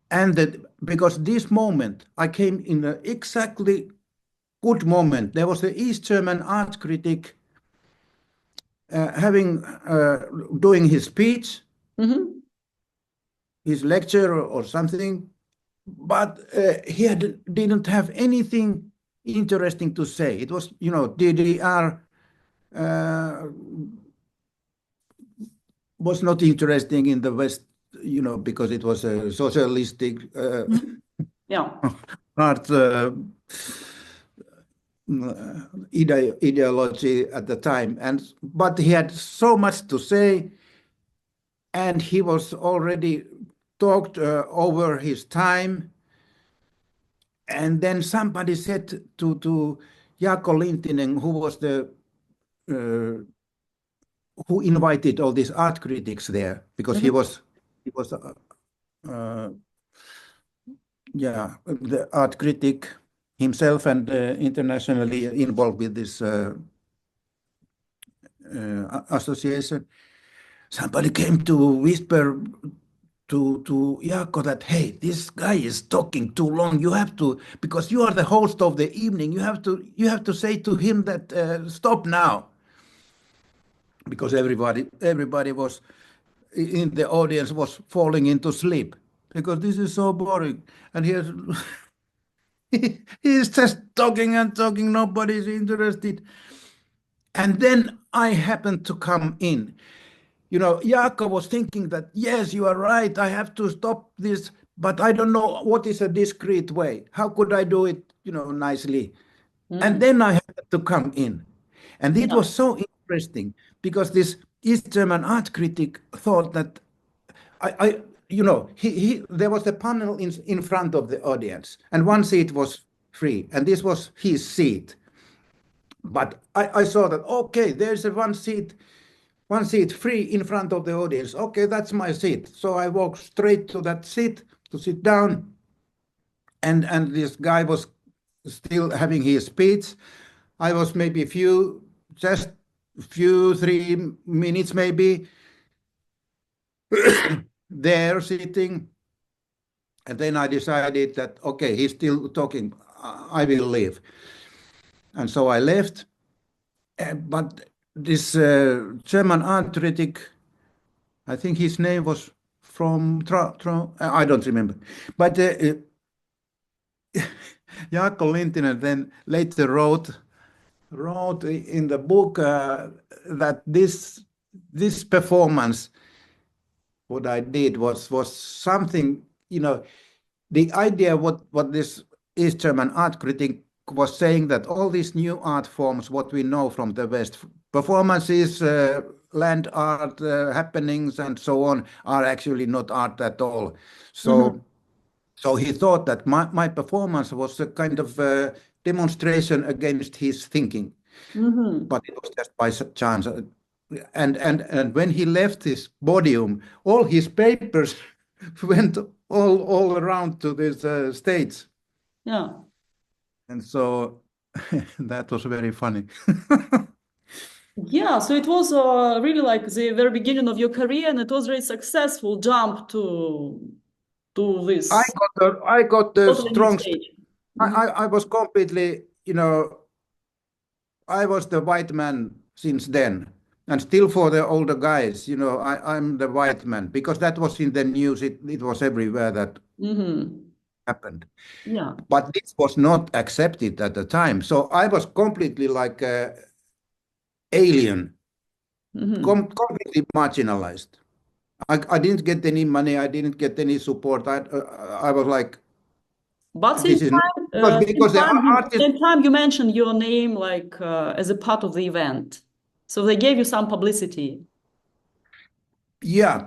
And that because this moment I came in an exactly good moment. There was the East German art critic having doing his speech, Hmm. his lecture or something, but didn't have anything interesting to say. It was, DDR uh, was not interesting in the West, because it was a socialistic Hmm. Yeah. art ideology at the time, but he had so much to say, and he was already talked over his time. And then somebody said to Jaakko Lintinen, who was uh, who invited all these art critics there, because he Hmm. was he was uh, yeah, the art critic himself, and internationally involved with this association. somebody came to whisper to Jaakko that, hey, this guy is talking too long. You have to, because you are the host of the evening, you have to say to him that stop now, because everybody was in the audience was falling into sleep because this is so boring. And here's he's just talking and talking. Nobody's interested. And then I happened to come in. Jaakko was thinking that, yes, you are right. I have to stop this, but I don't know what is a discreet way. How could I do it, nicely? And Mm. then I had to come in. And it Yeah. was so interesting because this East German art critic thought that there was a panel in front of the audience, and one seat was free, and this was his seat. But I saw that, okay, there's one seat free in front of the audience. Okay, that's my seat. So I walked straight to that seat to sit down, and this guy was still having his speech. I was maybe just few 3 minutes maybe there sitting, and then I decided that okay, he's still talking. I will leave, and so I left. But this German art critic, I think his name was from I don't remember, but Jaakko Lintinen then later wrote in the book that this performance, what I did was something, the idea what this East German art critic was saying, that all these new art forms, what we know from the West, performances, land art, happenings, and so on, are actually not art at all. Hmm. So he thought that my performance was a kind of demonstration against his thinking, Hmm. but it was just by chance. And when he left his podium, all his papers went all around to this stage, Yeah. and so that was very funny. Yeah, so it was really like the very beginning of your career, and it was very successful jump to I this got the totally new strong. stage. I, Hmm. I I was completely, I was the white man since then. And still for the older guys, I'm the white man because that was in the news. It was everywhere that Hmm. happened. Yeah. But this was not accepted at the time. So I was completely like a alien, Hmm. completely marginalized. I didn't get any money. I didn't get any support. I was like, But this is not, because the artist. same time you mentioned your name like as a part of the event, so they gave you some publicity. Yeah,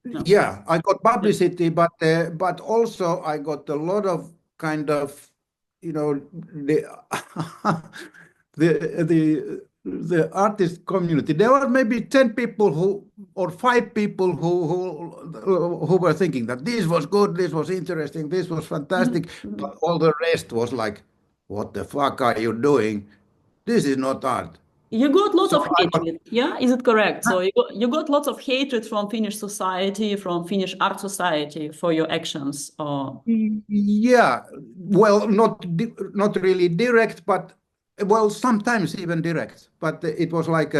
No. yeah, I got Yeah. publicity, but also I got a lot of kind of, the the artist community. There were maybe 10 people who or 5 people who were thinking that this was good, this was interesting, this was fantastic, Mhm. Mhm. but all the rest was like, what the fuck are you doing? This is not art. You got lots So of I was. hatred, yeah? Is it correct? So you got lots of hatred from Finnish society, from Finnish art society for your actions, or Yeah, well, not really direct, but well, sometimes even direct. But it was like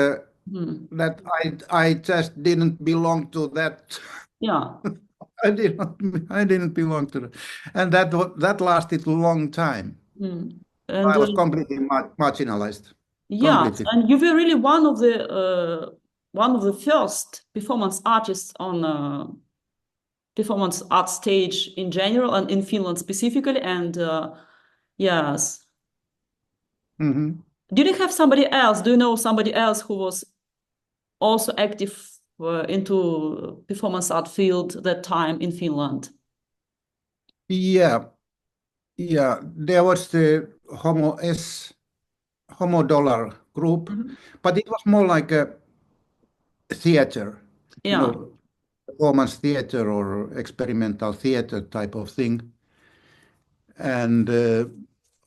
hmm. that I just didn't belong to that. Yeah. I didn't belong to that, and that lasted a long time. Mm. And I was completely marginalized, yeah, completely. and you were really one of the first performance artists on performance art stage in general and in Finland specifically. And yes, Hmm. did you have somebody else? Do you know somebody else who was also active into performance art field that time in Finland? Yeah, yeah. There was the Homo Dollar group, Mhm. but it was more like a theater, you Yeah. know, performance theater or experimental theater type of thing. And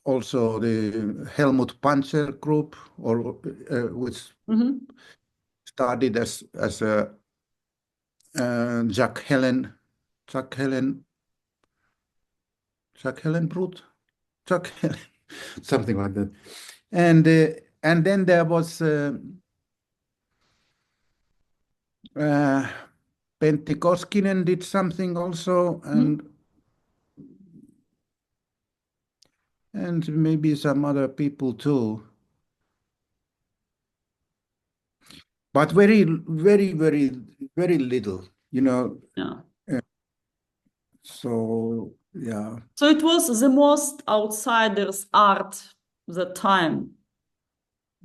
also the Helmut Panzer group, or which Hmm. started as a Jack Helen, Jack Helen, Jack Helen Brut, Jack Helen, something like that. And then there was uh, Pentti Koskinen did something also, Mhm. and maybe some other people too. But very, very, very, very little, you know. Yeah. Uh, so yeah, So it was the most outsiders art that time.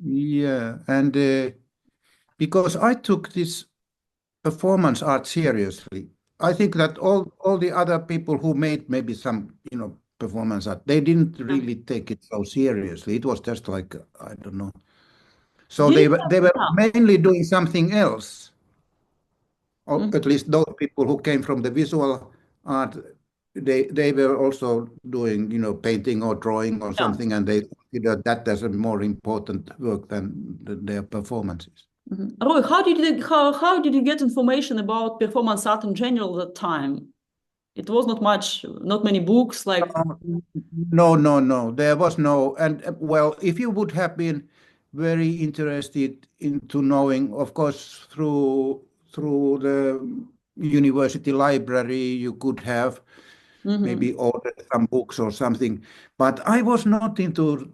yeah, and because I took this performance art seriously, I think that all the other people who made maybe some, performance art, they didn't Yeah. really take it so seriously. It was just like I don't know. So Did you they were have, mainly doing something else, yeah. or at least those people who came from the visual art, they were also doing, painting or drawing or Yeah. something, and they considered that as a more important work than their performances. Mhm. Roy, how did you get information about performance art in general at that time? It was not much, not many books like. No, no, no. There was no, and well, if you would have been very interested into knowing, of course, through the university library, you could have maybe Mhm. ordered some books or something. But I was not into.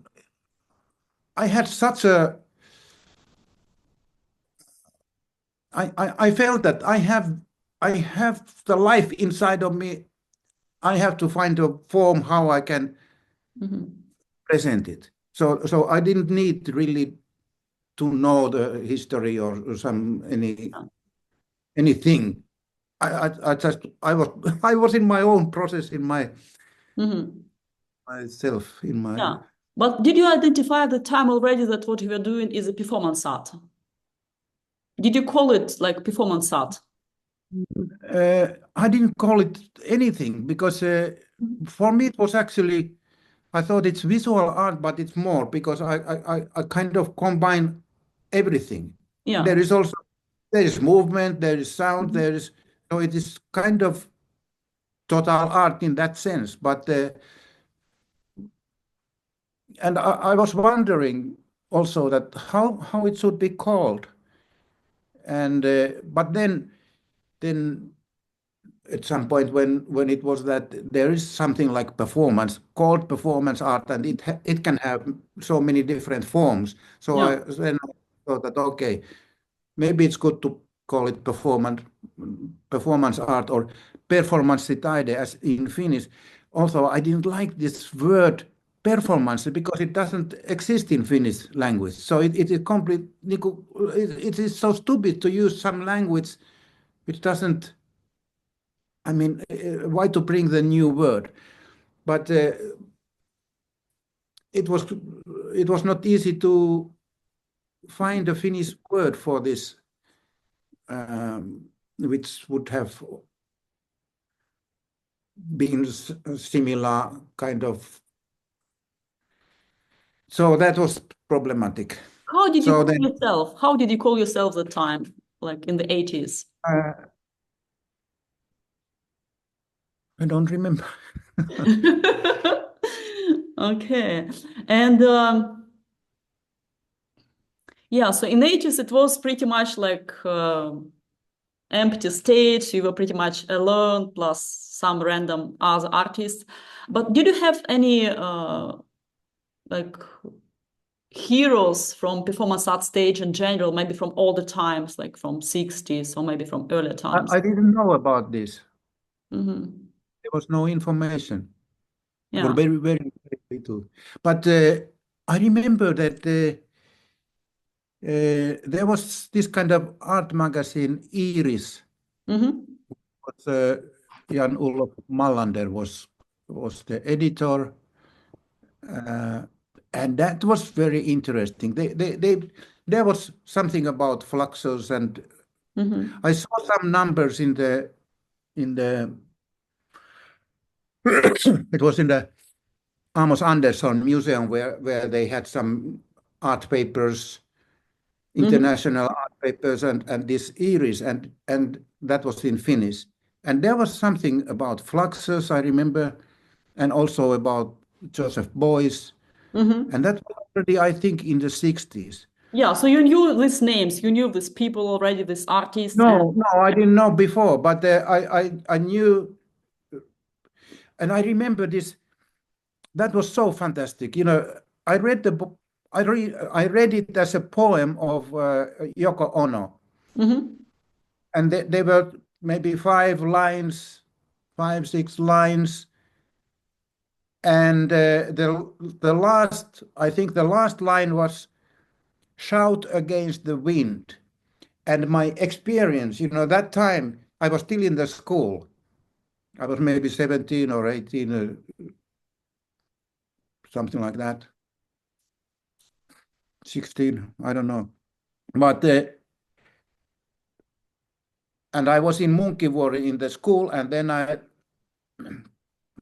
I had such a. I felt that I have the life inside of me. I have to find a form how I can Mhm. present it. So I didn't need really to know the history or some Yeah. anything. I just I was I was in my own process in Mhm. myself in my. Yeah. But did you identify at the time already that what you were doing is a performance art? Did you call it like performance art? I didn't call it anything because Mhm. for me it was actually I thought it's visual art, but it's more because I kind of combine everything. Yeah. There is also there is movement, there is sound, Mhm. there is so it is kind of total art in that sense. But and I was wondering also that how it should be called, and but then at some point when it was that there is something like performance called performance art, and it can have so many different forms. So Yeah. I then thought that okay, maybe it's good to call it performance art or performanssitaide as in Finnish. Also, I didn't like this word performance because it doesn't exist in Finnish language. So it is complete. It is so stupid to use some language which doesn't. I mean, why to bring the new word? But it was it was not easy to find a Finnish word for this, which would have been similar kind of. So that was problematic. How did you So call then yourself? How did you call yourself at the time, like in the 80s? uh, I don't remember. Okay. And yeah, so in 80s it was pretty much like empty stage. You were pretty much alone, plus some random other artists. But did you have any like heroes from performance art stage in general, maybe from older times, like from 60s or maybe from earlier times? I didn't know about this. Hmm. There was no information, or Yeah. very, very, very little. But I remember that there was this kind of art magazine, Iris. Hmm. Was, Jan Olof Mallander was the editor, uh, and that was very interesting. There was something about fluxus, and Hmm. I saw some numbers in the it was in the Amos Anderson Museum where they had some art papers, international art papers and this Iris, and that was in Finnish. And there was something about Fluxus, I remember, and also about Joseph Beuys, Mm-hmm. and that was already, I think, in the 60s. Yeah, so you knew these names, you knew these people already, these artists, No, and no, I didn't know before, but I knew, and I remember this. That was so fantastic. You know, I read the book. I read it as a poem of Yoko Ono, mm-hmm. and they were maybe 5 lines, 5, 6 lines, and the last, I think the last line was "shout against the wind." And my experience, that time I was still in the school. I was maybe 17 or 18, something like that. 16, I don't know. But and I was in Munkivuori in the school, and then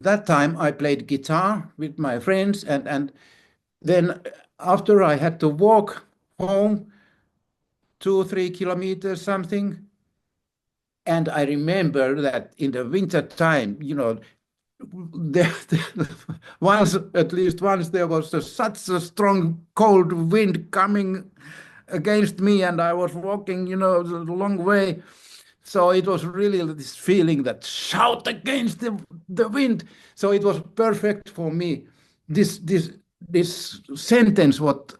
that time I played guitar with my friends, and then after I had to walk home 2, 3 kilometers something, and I remember that in the winter time, once, at least once, there was such a strong cold wind coming against me, and I was walking, the long way. So it was really this feeling that shout against the wind. So it was perfect for me. This sentence what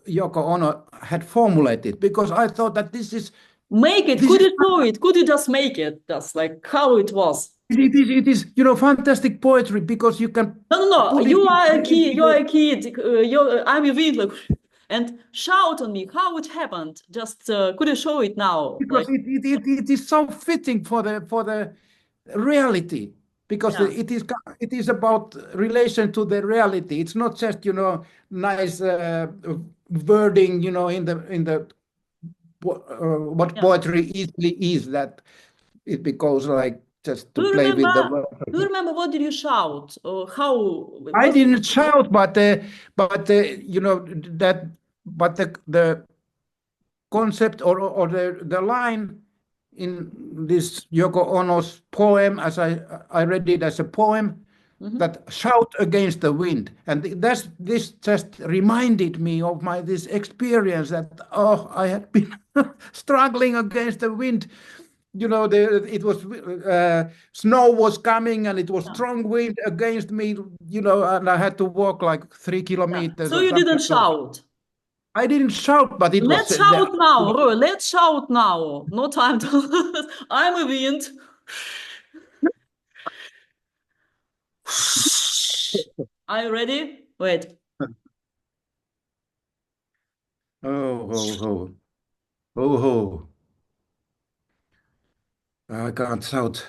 Yoko Ono had formulated, because I thought that make it. this Could is you do it? Could you just make it? Just like how it was. it is fantastic poetry, because you can No, no, no. put it You are a kid. into You are a kid. I'm a Windler. And shout on me how it happened. Just could you show it now? because Like, it is so fitting for the reality, because yeah, it is about relation to the reality. It's not just nice wording, in the what yeah. poetry easily is, that it becomes like just Do to you play with the remember? word. Do you remember what did you shout? Or how I was didn't shout, that, but the concept, or the line in this Yoko Ono's poem, as I read it as a poem, Mhm. that shout against the wind. And this just reminded me of my this experience, that, I had been struggling against the wind. It was snow was coming, and it was Yeah, strong wind against me, and I had to walk like three yeah. kilometers So or you didn't something. So shout. I didn't shout, but it was Let's there. shout now, Roy. Let's shout now. No time to. I'm a wind. Are you ready? Wait. Oh, ho, ho. Oh, ho. I can't shout.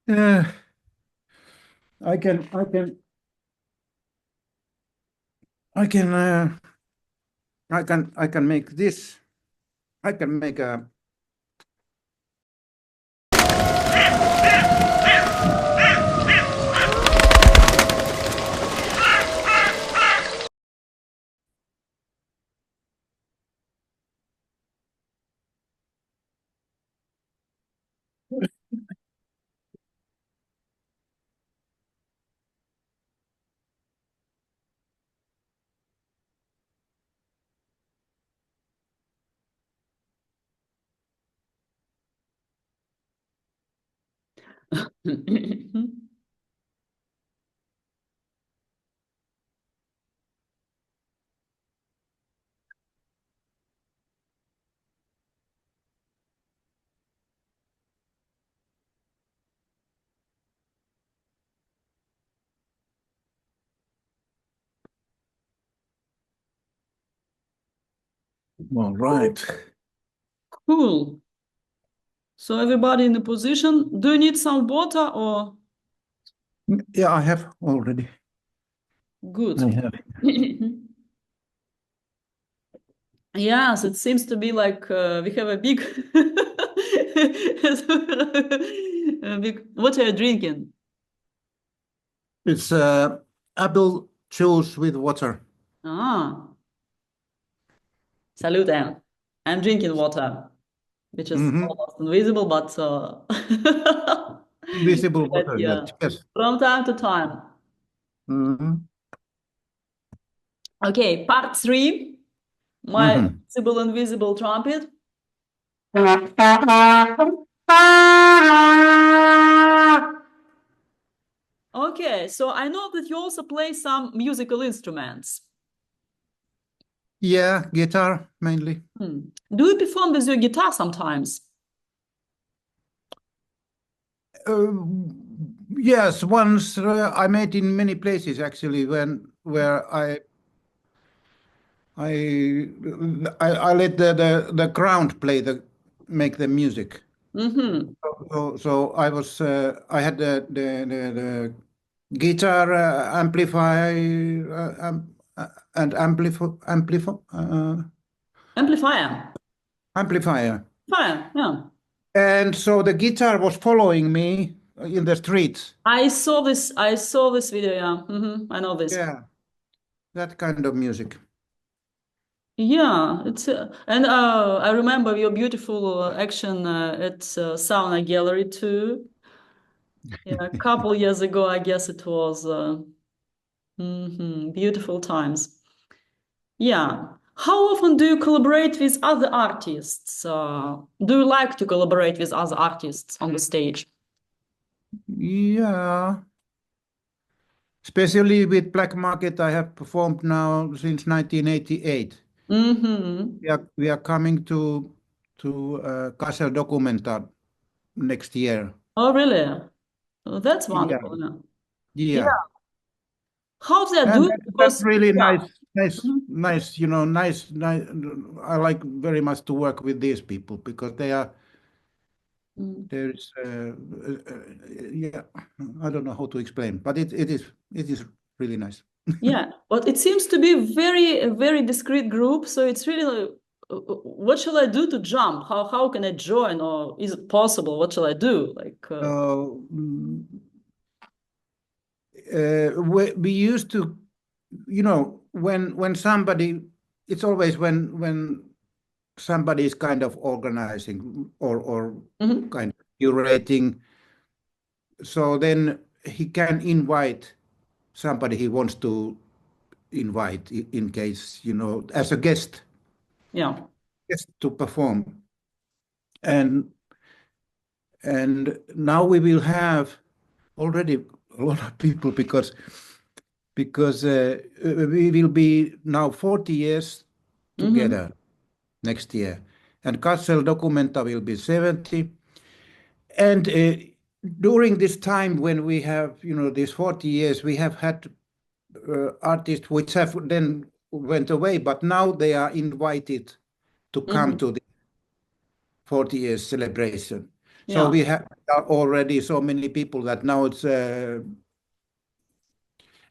Yeah, I can, I can make this. I can make a. All right. Cool. So everybody in the position. Do you need some water or Yeah, I have already. good? I have. Yes, it seems to be like we have a big What are you drinking? It's apple juice with water. Ah, salute. I'm drinking water, which is Hmm. almost invisible, but Invisible but water, yeah, yes. Yes. from time to time. Hmm. Okay, part three, my Hmm. invisible trumpet. Okay, so I know that you also play some musical instruments. Yeah, guitar mainly. Hmm. Do you perform with your guitar sometimes? Yes, once I made in many places actually when where I I let the crowd play the make the music. Mm-hmm. So I was I had the guitar and Amplifier. amplifier, Fire, yeah. and so the guitar was following me in the streets. I saw this video, yeah. Mm-hmm. I know this. Yeah, that kind of music. Yeah, it's and I remember your beautiful action at Sauna Gallery too. Yeah, a couple years ago, I guess it was. Beautiful times. Yeah. How often do you collaborate with other artists? Do you like to collaborate with other artists on the stage? Yeah, especially with Black Market, I have performed now since 1988. Mm-hmm. We are coming to Kassel Documenta next year. Oh, really? Oh, that's Yeah, wonderful. Yeah. yeah, Yeah. How's that and do? that's Because really yeah. Mhm. nice. Nice. I like very much to work with these people because they are Mm. there's yeah. I don't know how to explain, but it is really nice. Yeah, but it seems to be a very discreet group. So it's really like, what shall I do to jump? How can I join? Or is it possible? What shall I do? Uh, mm, we used to, when somebody, it's always when somebody is kind of organizing or Mhm. kind of curating, so then he can invite somebody he wants to invite in case, as a Yeah. guest to perform. And now we will have already a lot of people because we will be now 40 years Hmm. together next year, and Kassel Documenta will be 70. And during this time, when we have, these 40 years, we have had artists which have then went away, but now they are invited to come Hmm. to the 40 years celebration. So Yeah. we have already so many people that now it's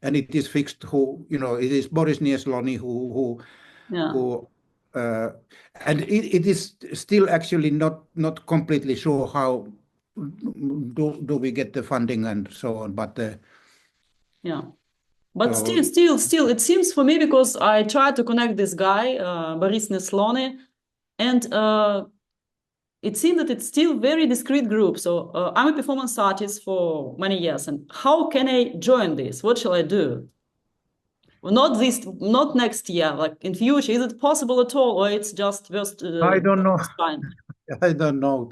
and it is fixed who, it is Boris Nieslony Yeah. who uh, and it is still actually not completely sure how do we get the funding and so on, but Yeah. But so still, it seems for me because I tried to connect this guy, Boris Neslony, and it seems that it's still very discreet group. So I'm a performance artist for many years, and how can I join this? What shall I do? Well, not next year, like in future. Is it possible at all, or it's just I don't know. first time? I don't know.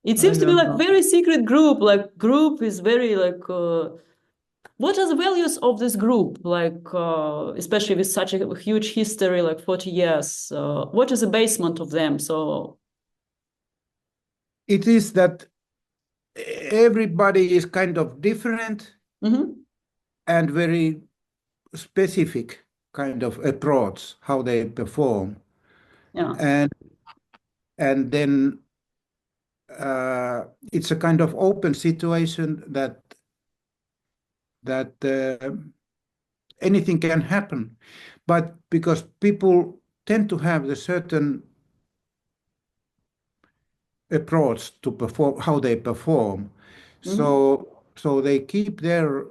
It I seems to be don't like know. very secret group. Like group is very like. What are the values of this group? Like especially with such a huge history, like 40 years. What is the basement of them? So. It is that everybody is kind of different Mhm. and very specific kind of approach how they perform, Yeah. and then it's a kind of open situation that anything can happen, but because people tend to have the certain approach to perform, how they perform. Mhm. So they keep their,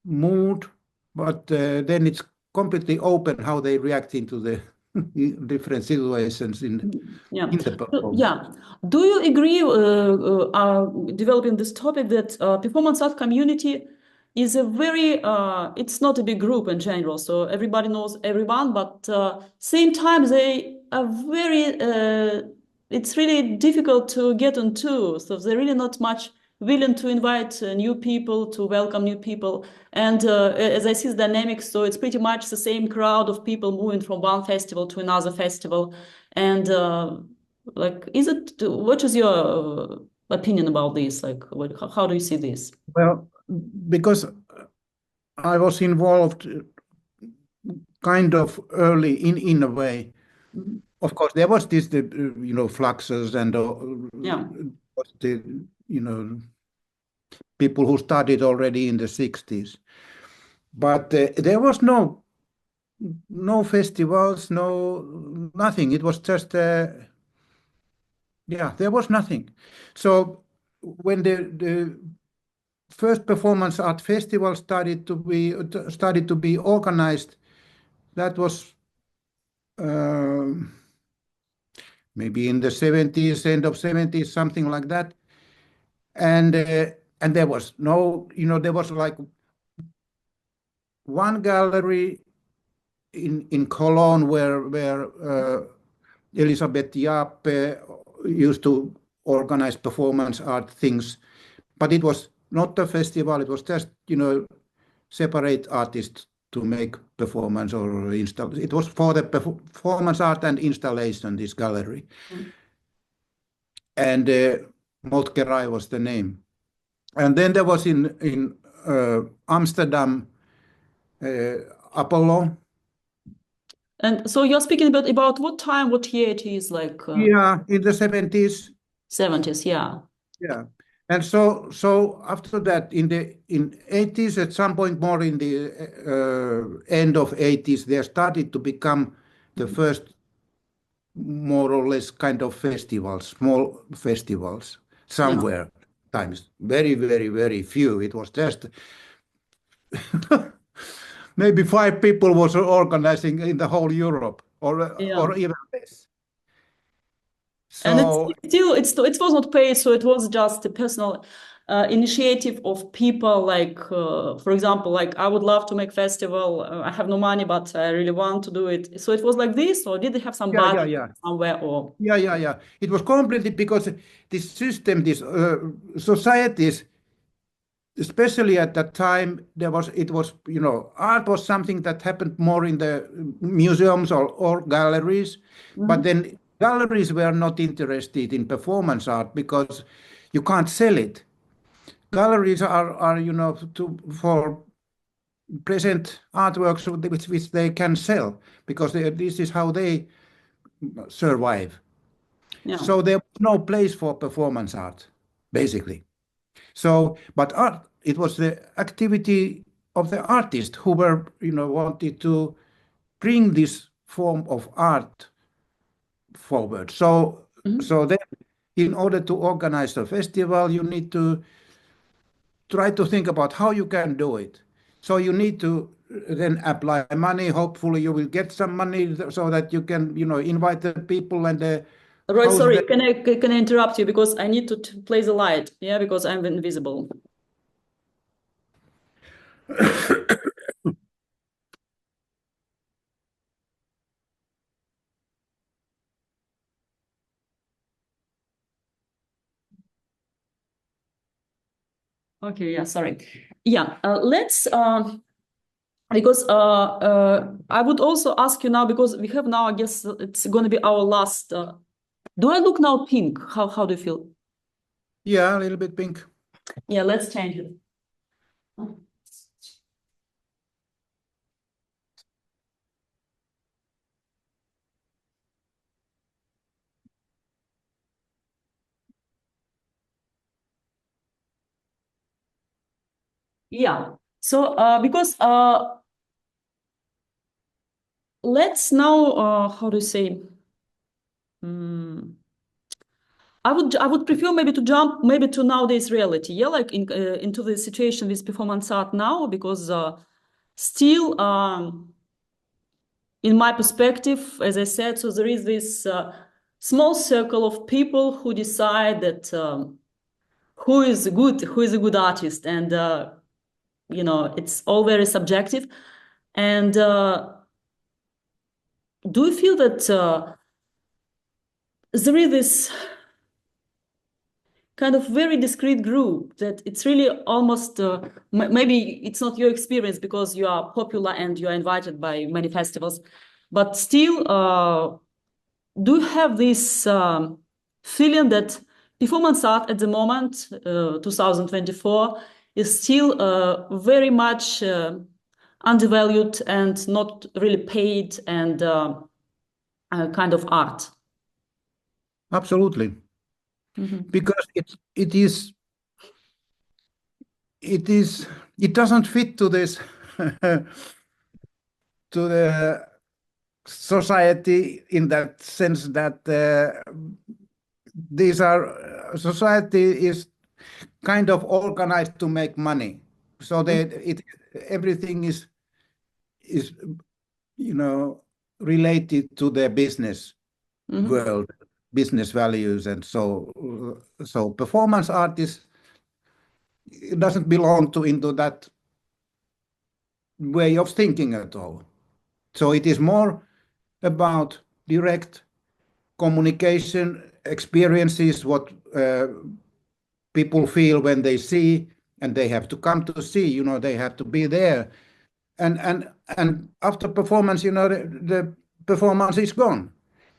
mood, but then it's completely open how they react into the different situations Yeah. in the performance. Yeah. Do you agree, developing this topic that performance art community is a very, it's not a big group in general, so everybody knows everyone, but same time they are very, it's really difficult to get into. So they're really not much willing to invite new people, to welcome new people. And as I see the dynamics, so it's pretty much the same crowd of people moving from one festival to another festival. And like, is it, what is your opinion about this? Like, how do you see this? Well, because I was involved kind of early in a way. Mhm. Of course, there was this, the fluxes and Yeah. was the you know people who started already in the 60s. But there was no festivals, no nothing. It was just yeah, there was nothing. So when the first performance art festival started to be organized, that was maybe in the 70s, end of 70s, something like that. And there was no, there was like one gallery in Cologne where Elisabeth Jaap used to organize performance art things, but it was not a festival. It was just separate artists to make performance or install. It was for the performance art and installation. This gallery, and Moltkerai was the name. And then there was in Amsterdam, uh, Apollo. And so you're speaking about what time, what year it is, like Yeah, in the 70s. 70s, yeah. Yeah. And so after that, in 80s, at some point more in the end of 80s, there started to become the first more or less kind of festivals, small festivals Yeah. somewhere. Times very, very, very few. It was just maybe five people was organizing in the whole Europe, Yeah. or even less. And So it was not paid, so it was just a personal initiative of people. Like, for example, like I would love to make festival. I have no money, but I really want to do it. So it was like this, or did they have some yeah, yeah, budget yeah. somewhere? Or Yeah, yeah, yeah. It was completely because this system, this societies, especially at that time, it was, art was something that happened more in the museums or galleries, but Mhm. then galleries were not interested in performance art because you can't sell it. Galleries are for present artworks which they can sell because this is how they survive. Yeah. So there was no place for performance art, basically. So, but art, it was the activity of the artist who were, wanted to bring this form of art forward. So, Mhm. so then, in order to organize a festival, you need to try to think about how you can do it. So you need to then apply money. Hopefully, you will get some money so that you can, invite the people and Roy, house sorry, them. can I interrupt you because I need to play the light? Yeah, because I'm invisible. Okay, yeah, sorry. Yeah, let's because I would also ask you now because we have now, I guess it's going to be our last. Do I look now pink? How do you feel? Yeah, a little bit pink. Yeah, let's change it. Yeah. So because let's now how do you say? Hmm. I would prefer maybe to jump maybe to nowadays reality, yeah, like into the situation with performance art now, because still, in my perspective, as I said, so there is this small circle of people who decide that who is a good artist, and it's all very subjective. And do you feel that there is this kind of very discrete group that it's really almost maybe it's not your experience because you are popular and you are invited by many festivals, but still, do you have this feeling that performance art at the moment, 2024, is still very much undervalued and not really paid, and kind of art? Absolutely, Mhm. because it is it doesn't fit to this to the society in that sense that these are society is kind of organized to make money, so that it everything is you know related to the business Mhm. world, business values, and so performance art is it doesn't belong to into that way of thinking at all. So it is more about direct communication experiences, what people feel when they see, and they have to come to see, they have to be there. And after performance, the performance is gone.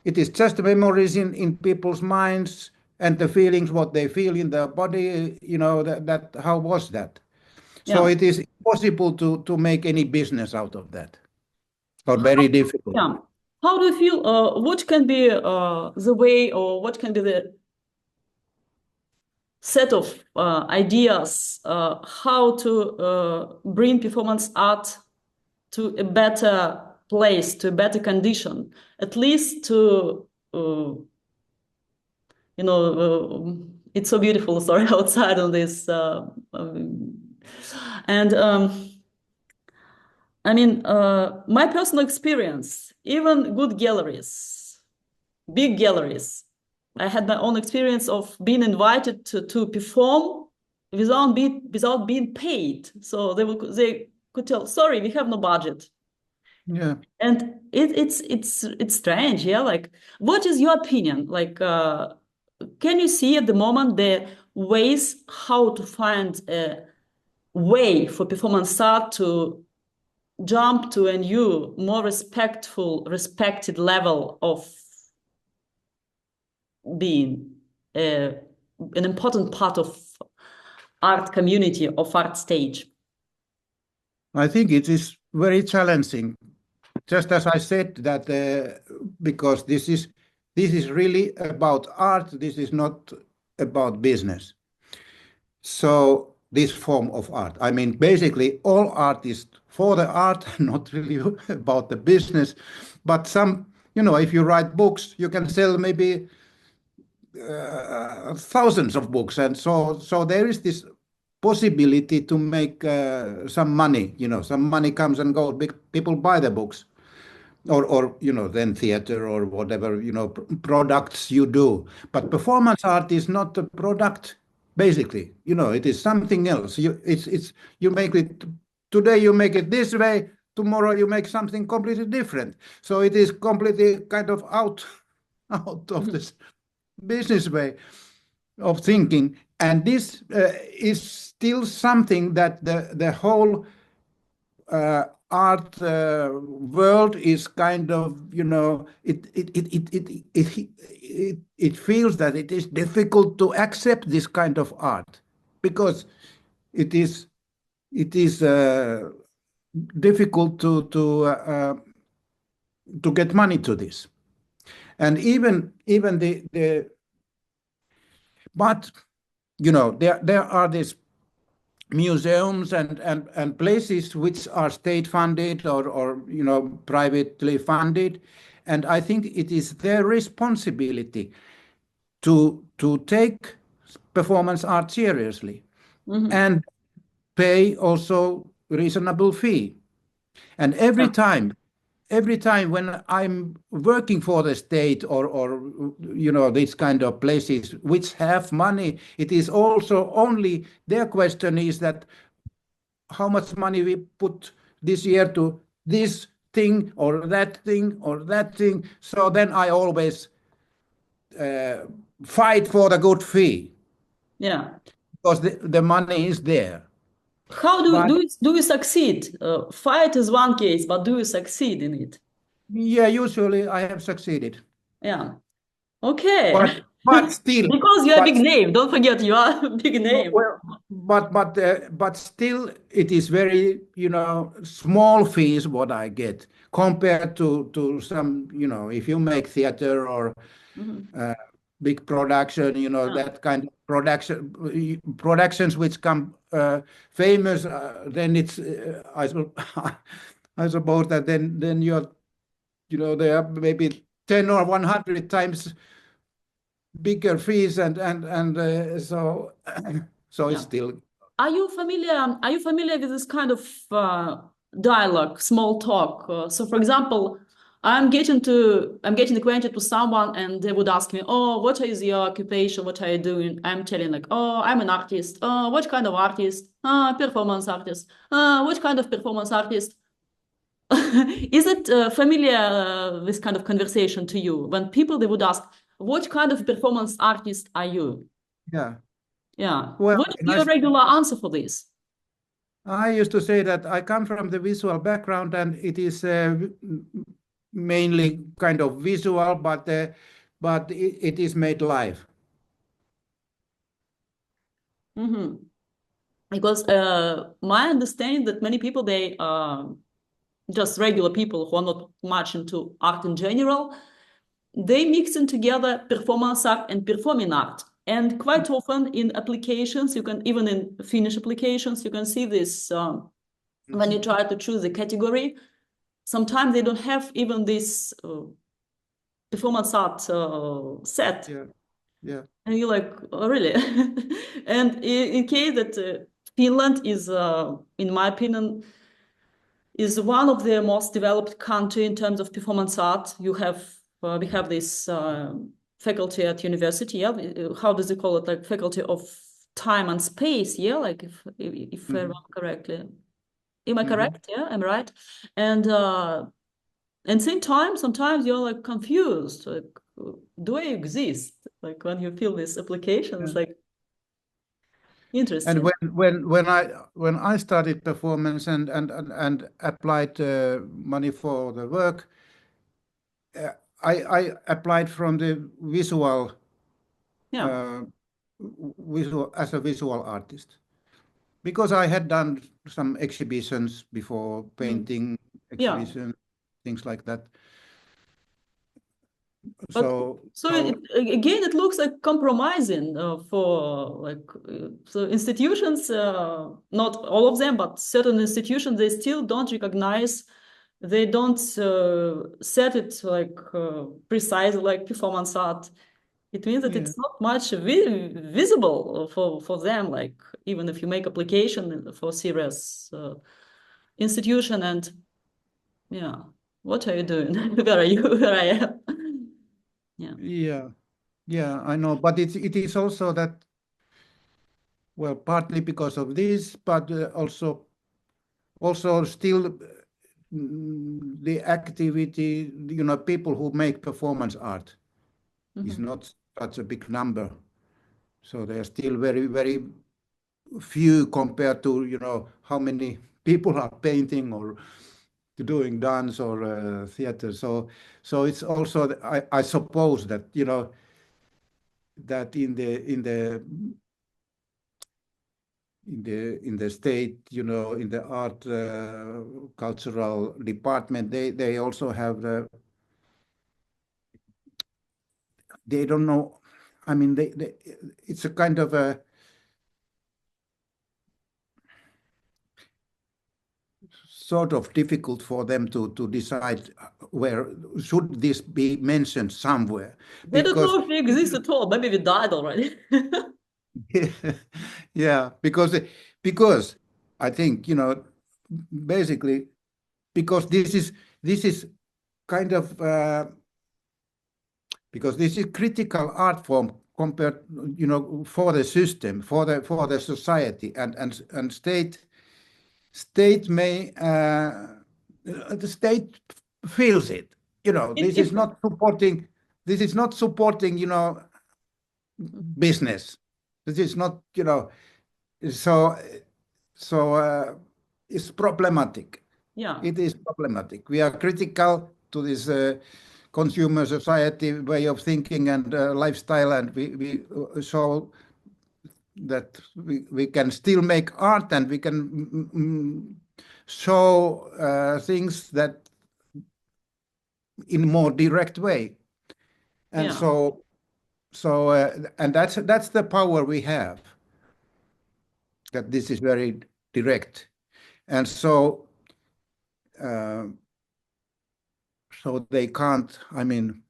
It is just memories in people's minds and the feelings, what they feel in their body, that how was that? So Yeah. it is impossible to make any business out of that, or very difficult. Yeah. How do you feel? What can be the way, or what can be the set of ideas how to bring performance art to a better place, to a better condition, at least to, it's so beautiful, sorry, outside on this. And I mean, my personal experience, even good galleries, big galleries. I had my own experience of being invited to perform without being paid. So they could tell, sorry, we have no budget. Yeah. And it's strange, yeah. Like, what is your opinion? Like, can you see at the moment the ways how to find a way for performance art to jump to a new, more respected level of being an important part of art community, of art stage? I think it is very challenging. Just as I said that because this is really about art. This is not about business. So this form of art, I mean, basically all art is for the art, not really about the business. But if you write books, you can sell maybe thousands of books, and so there is this possibility to make some money. Some money comes and goes. People buy the books, or then theater or whatever products you do. But performance art is not a product. Basically, it is something else. You make it today. You make it this way. Tomorrow you make something completely different. So it is completely kind of out out of Mhm. this business way of thinking. And this is still something that the whole art world is kind of, it feels that it is difficult to accept this kind of art, because it is difficult to get money to this. And even the but there are these museums and places which are state funded, or privately funded, and I think it is their responsibility to take performance art seriously Hmm. and pay also reasonable fee. And Yeah. every time when I'm working for the state or these kind of places which have money, it is also only their question is that how much money we put this year to this thing or that thing or that thing. So then I always uh, fight for the good fee Yeah. because the money is there. How But do you succeed? Fight is one case, but do you succeed in it? yeah, usually I have succeeded. Yeah. Okay. But but still, Because you're a big but name. Don't forget you are a big name. well, but still, it is very small fees what I get compared to some if you make theater or Mhm. uh, big production, Yeah. that kind of productions which come famous, then it's I suppose that then they are maybe 10 or 100 times bigger fees and so so it's Yeah. still Are you familiar with this kind of dialogue, small talk? So, for example, I'm getting acquainted with someone, and they would ask me, "Oh, what is your occupation? What are you doing?" I'm telling like, "Oh, I'm an artist. What kind of artist? Performance artist. What kind of performance artist?" Is it familiar this kind of conversation to you when people they would ask, "What kind of performance artist are you?" yeah. Yeah. Well, What is your regular answer for this? I used to say that I come from the visual background and it is mainly kind of visual, but it is made live. Hmm. Because my understanding that many people they just regular people who are not much into art in general, they mix in together performance art and performing art. And quite often in applications, you can even in Finnish applications, you can see this when you Mhm. try to choose a category. Sometimes they don't have even this performance art set. Yeah, yeah. And you're like, oh, really? And in case that Finland is, in my opinion, is one of the most developed country in terms of performance art. We have this faculty at university. Yeah, how does it call it? Like faculty of time and space. Yeah, like if I remember Hmm. correctly. Am I Hmm. correct? Yeah, I'm right. And same time, sometimes you're like confused. Like, do I exist? Like when you fill this application, Yeah. it's like And interesting. when I started performance and applied money for the work, uh, I applied from the Yeah. visual as a visual artist because I had done some exhibitions before, Mhm. painting Yeah. exhibitions, things like that. But So so so again, it looks like compromising for so institutions, not all of them, but certain institutions, they still don't recognize, they don't set it like precise like performance art. It means that yeah, it's not much visible for them. Like even if you make application for serious institution, and yeah, what are you doing? Where are you? Where I am? Yeah. yeah, yeah, I know, but it is also that, well, partly because of this, but also still the activity, people who make performance art is Mhm. not such a big number. So they are still very, very few compared to, how many people are painting or doing dance or theater. So it's also, I suppose that, that in the state, in the art cultural department, they also have they don't know. I mean, it's a kind of sort of difficult for them to decide where should this be mentioned somewhere They don't because know if we exist at all. Maybe we died already. yeah, because I think, basically because this is kind of because this is critical art form compared, for the system, for the society, and state may the state feels it. If, if This is not supporting, business. This is not, so so it's problematic. yeah, It is problematic. We are critical to this consumer society way of thinking and lifestyle, and we show that we can still make art, and we can show things that in more direct way. And yeah. and that's the power we have, that this is very direct. And uh, so they can't, I mean,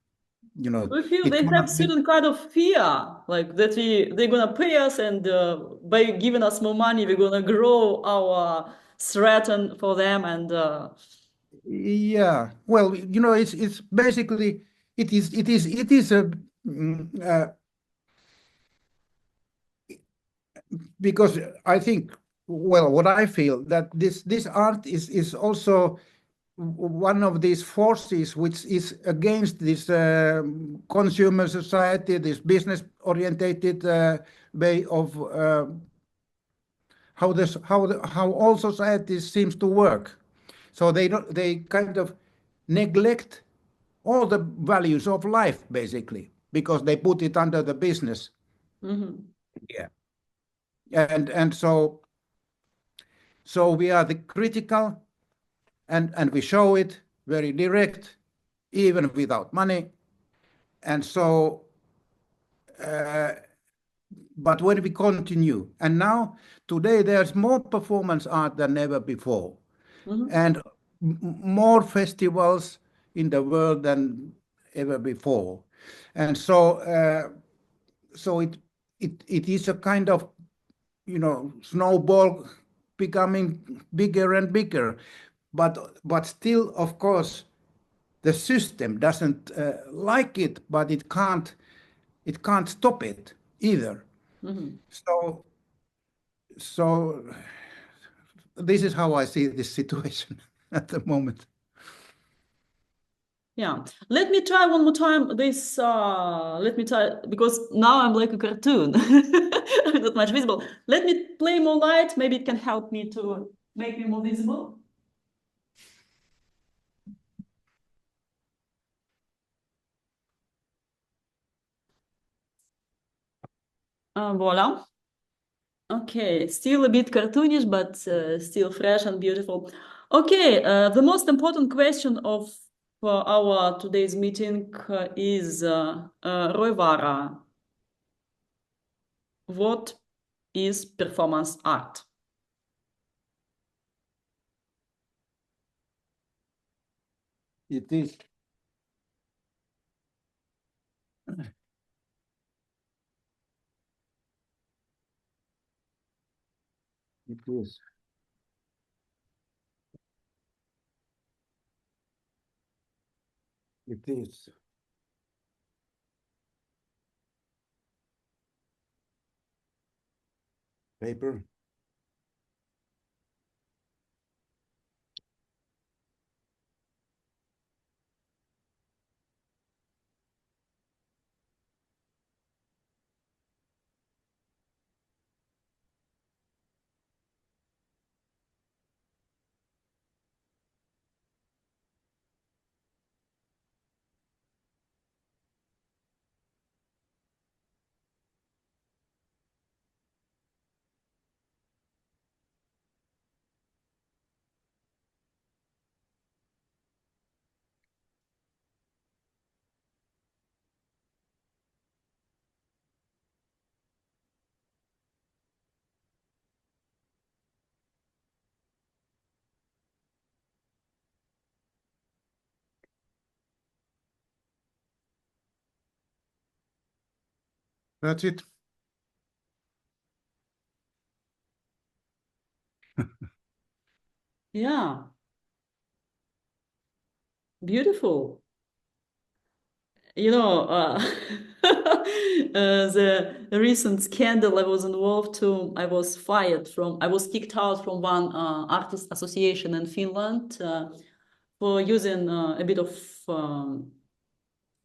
We feel it they have cannot be. certain kind of fear, like that they're gonna pay us, and by giving us more money, we're gonna grow our threat and for them, and Yeah, well, it's basically it is a because I think, well, what I feel that this art is also one of these forces which is against this consumer society, this business orientated way of how all societies seems to work. So they kind of neglect all the values of life basically because they put it under the business. mhm. Yeah. And so we are the critical, and we show it very direct, even without money. And so, but when we continue, and now today there's more performance art than ever before, Mhm. and more festivals in the world than ever before. And so it is a kind of, snowball becoming bigger and bigger. But still, of course, the system doesn't like it, but it can't stop it either. Mhm. So this is how I see this situation at the moment. Yeah. Let me try one more time this. Let me try because now I'm like a cartoon. I'm not much visible. Let me play more light. Maybe it can help me to make me more visible. Voila. Okay, still a bit cartoonish, but still fresh and beautiful. Okay, the most important question of our today's meeting is Roy Vaara, what is performance art? It is. It is. It is. Paper. That's it. Yeah, beautiful. You know, the recent scandal I was involved to, I was kicked out from one artist association in Finland for using a bit of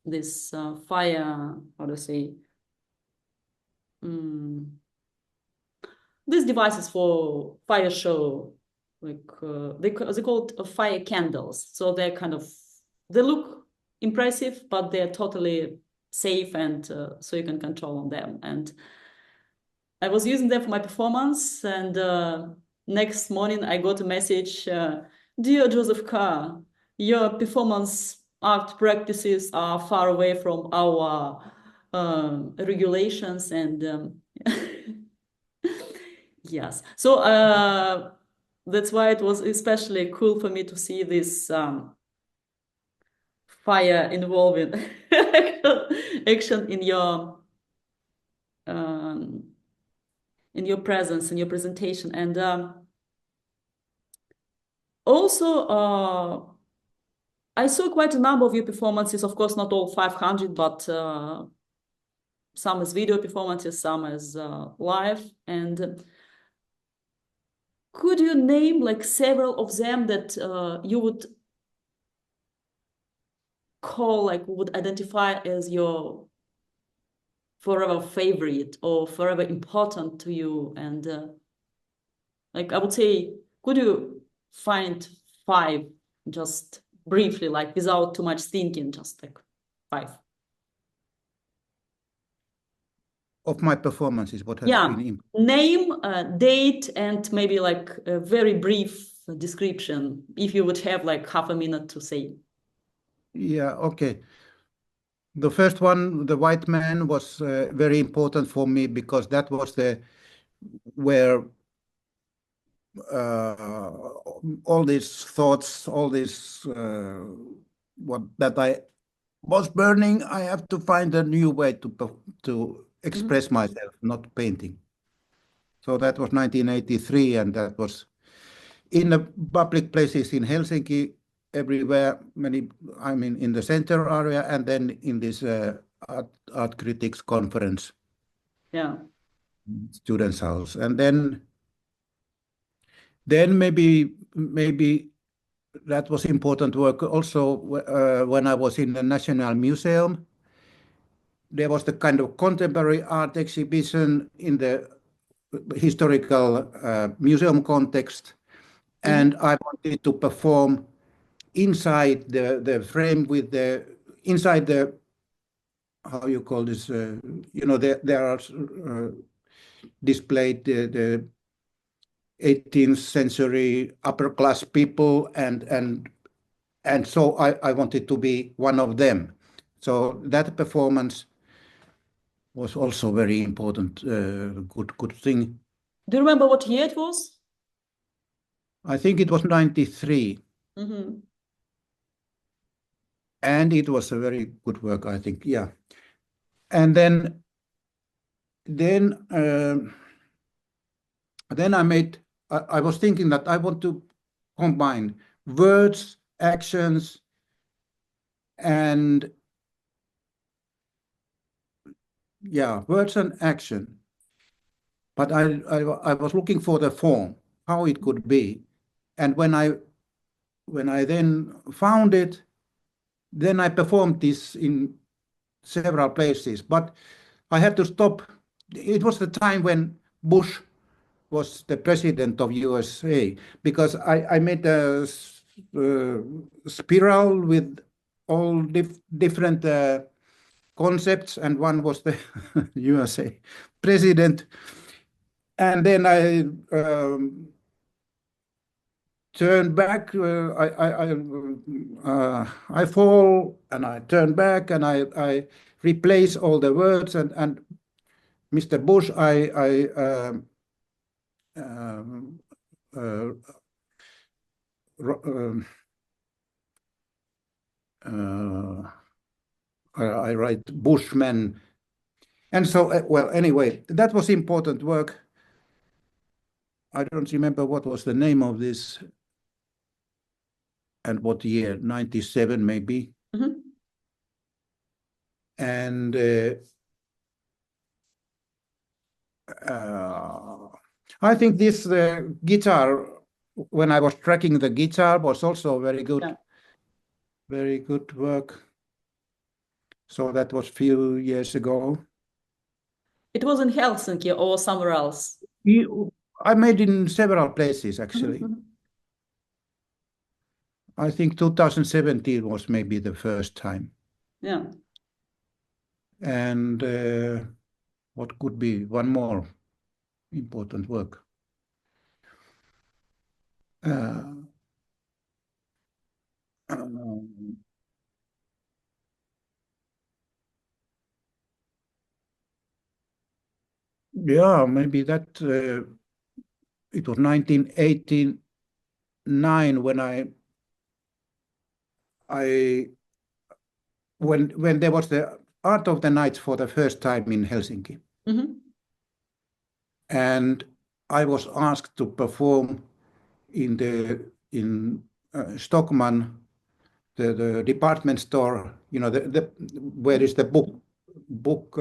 this fire, how to say, um, these devices for fire show, like they call it fire candles. So they're kind of, they look impressive, but they're totally safe and so you can control on them. And I was using them for my performance, and next morning I got a message, dear Joseph Carr, your performance art practices are far away from our regulations and yes. So that's why it was especially cool for me to see this fire involving action um, in your presence, in your presentation, and also I saw quite a number of your performances. Of course, not all 500, but some as video performances, some as live. And could you name like several of them that you would call, like would identify as your forever favorite or forever important to you? And like I would say, could you find five just briefly, like without too much thinking, just like five? Of my performances, what has Yeah, been. name, date, and maybe like a very brief description, if you would have like half a minute to say. Yeah, okay. The first one, The White Man, was very important for me because that was the where uh, all these thoughts, all this what that I was burning. I have to find a new way to Mhm. express myself, not painting. So that was 1983, and that was in the public places in Helsinki, everywhere. Many, I mean, in the center area, and then in this art critics conference, Yeah. students' house, and then maybe that was important work. Also, when I was in the National Museum, there was the kind of contemporary art exhibition in the historical museum context, Mhm. and I wanted to perform inside the frame with the inside the how you call this there are displayed the 18th century upper class people and so I wanted to be one of them. So that performance was also very important, good thing. Do you remember what year it was? I think it was 93, Hmm. and it was a very good work, I think. Yeah. And then then I was thinking that I want to combine words, actions, and yeah, words and action. But I was looking for the form, how it could be. And when I then found it, then I performed this in several places. But I had to stop. It was the time when Bush was the president of USA because I made a uh, spiral with all different concepts, and one was the USA president. And then turn back. I fall and I turn back and I replace all the words and Mr. Bush. Um, uh, um, uh, I write Bushman, And so, well, anyway, that was important work. I don't remember what was the name of this and what year, 97 maybe. Mhm. And uh, I think this guitar, when I was tracking the guitar, was also Yeah. very good work. So that was few years ago. It was in Helsinki or somewhere else. I made in several places Mhm, actually. mhm. I think 2017 was maybe the first time. Yeah. And what could be one more important work? Uh, um, yeah, maybe that it was 1989 when I when there was the Art of the Night for the first time in Helsinki, Mhm. and I was asked to perform in Stockman, the department store, the where is the book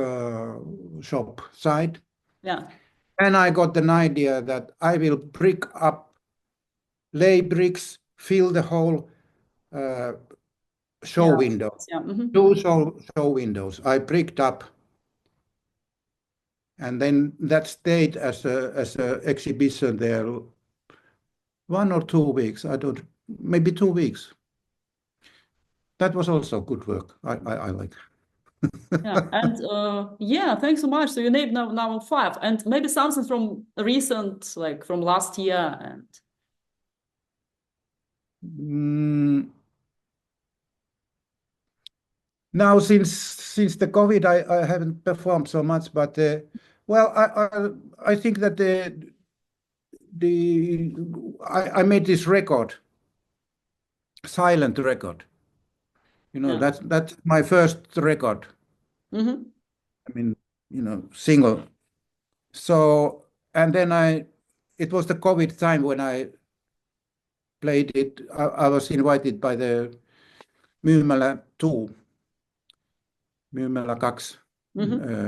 shop side. Yeah. And I got an idea that I will lay bricks, fill the whole uh, show Yeah. window, Yeah. Mhm. two show windows. I bricked up, and then that stayed as a exhibition there 1 or 2 weeks. I don't, maybe 2 weeks. That was also good work. I like. Yeah. And yeah, thanks so much. So you named now five, and maybe something from recent, like from last year, and Mm, Now, since the COVID, I haven't performed so much, but well, I think that the I made this record, silent record. yeah. That's my first record. Mm-hmm. I mean, single. So, and then it was the COVID time when I played it. I was invited by the Myymälä 2, Myymälä 2, Mm-hmm.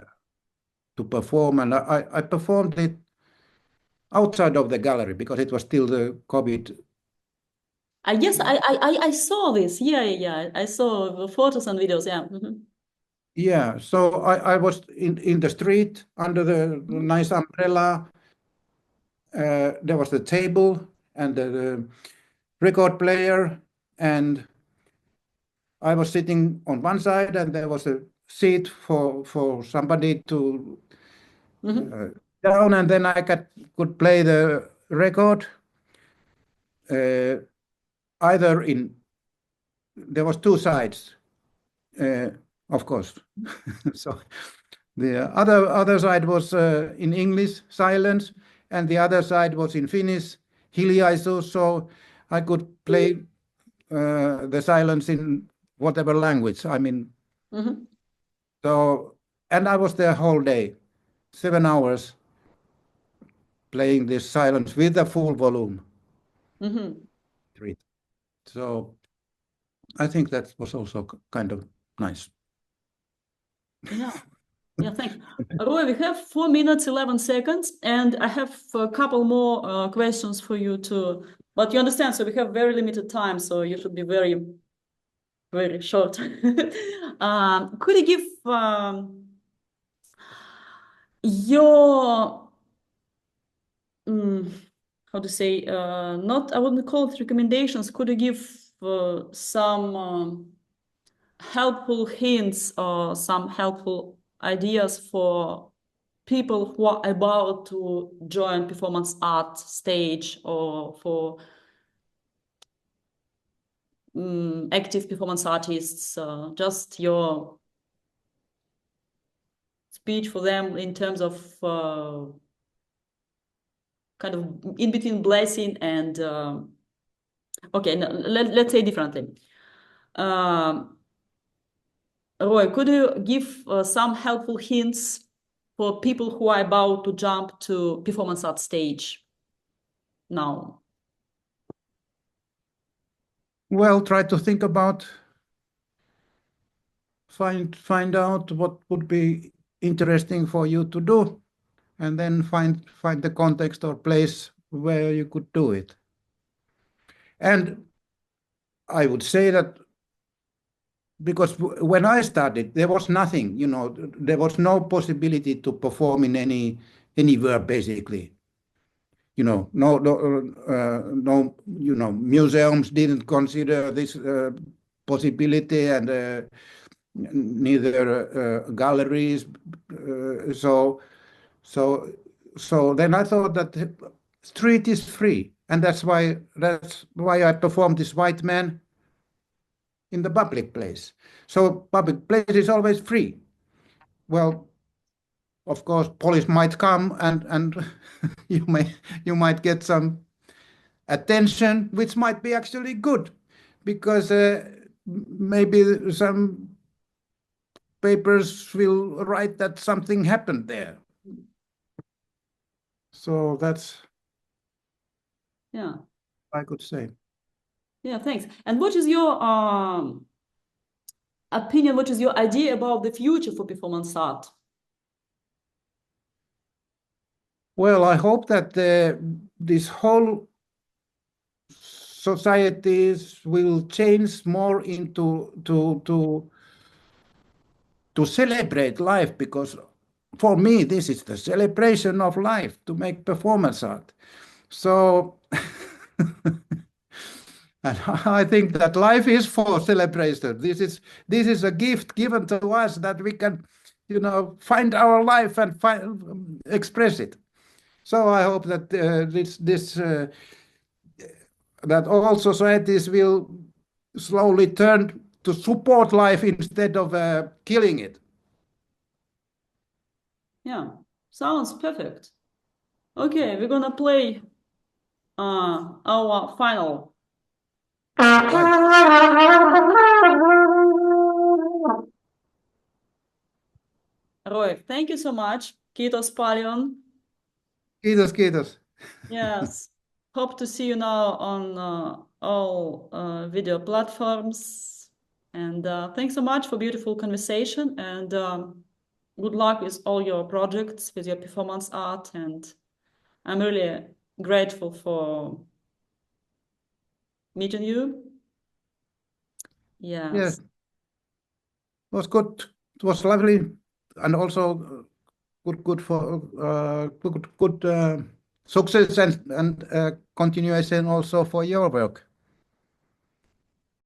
to perform, and I performed it outside of the gallery because it was still the COVID. I guess I saw this. Yeah, yeah, yeah. I saw the photos and videos. Yeah. Mm-hmm. Yeah, so I was in the street under the nice umbrella. There was the table and the record player, and I was sitting on one side, and there was a seat for somebody to Mm-hmm. down, and then I could play the record uh, either in. There was two sides, uh, of course. So the other side was in English, silence, and the other side was in Finnish, hiljaisus. So I could play the silence in whatever language. I mean, Mm-hmm. so, and I was there whole day, 7 hours playing this silence with the full volume. Mm-hmm. So I think that was also kind of nice. Yeah. Yeah, thanks. Roy, we have 4 minutes, 11 seconds, and I have a couple more questions for you too. But you understand, so we have very limited time, so you should be very, very short. Could you give your, mm, how to say, not, I wouldn't call it recommendations, could you give some helpful hints or some helpful ideas for people who are about to join performance art stage or for active performance artists, just your speech for them in terms of kind of in between blessing and okay, no, let's say differently. um, Roy, could you give some helpful hints for people who are about to jump to performance art stage now? Well, try to think about, find out what would be interesting for you to do, and then find the context or place where you could do it. And I would say that because when I started, there was nothing, there was no possibility to perform in anywhere basically. No, museums didn't consider this possibility, and neither galleries. So then I thought that the street is free, and that's why I performed this white man in the public place. So public place is always free. Well, of course, police might come, and you might get some attention, which might be actually good, because maybe some papers will write that something happened there. So that's, Yeah. I could say. Yeah, thanks. And what is your opinion? What is your idea about the future for performance art? Well, I hope that this whole societies will change more into to celebrate life, because for me this is the celebration of life, to make performance art. So and I think that life is for celebration. This is a gift given to us, that we can, find our life and express it. So I hope that that all societies will slowly turn to support life instead of killing it. Yeah, sounds perfect. Okay, we're gonna play our final. Roy, thank you so much. Kiitos paljon. Kiitos, kiitos. Yes. Hope to see you now on all video platforms. And thanks so much for beautiful conversation. And good luck with all your projects, with your performance art. And I'm really grateful for meeting you. Yes, Yes. it was good. It was lovely, and also good for good success and continuation also for your work.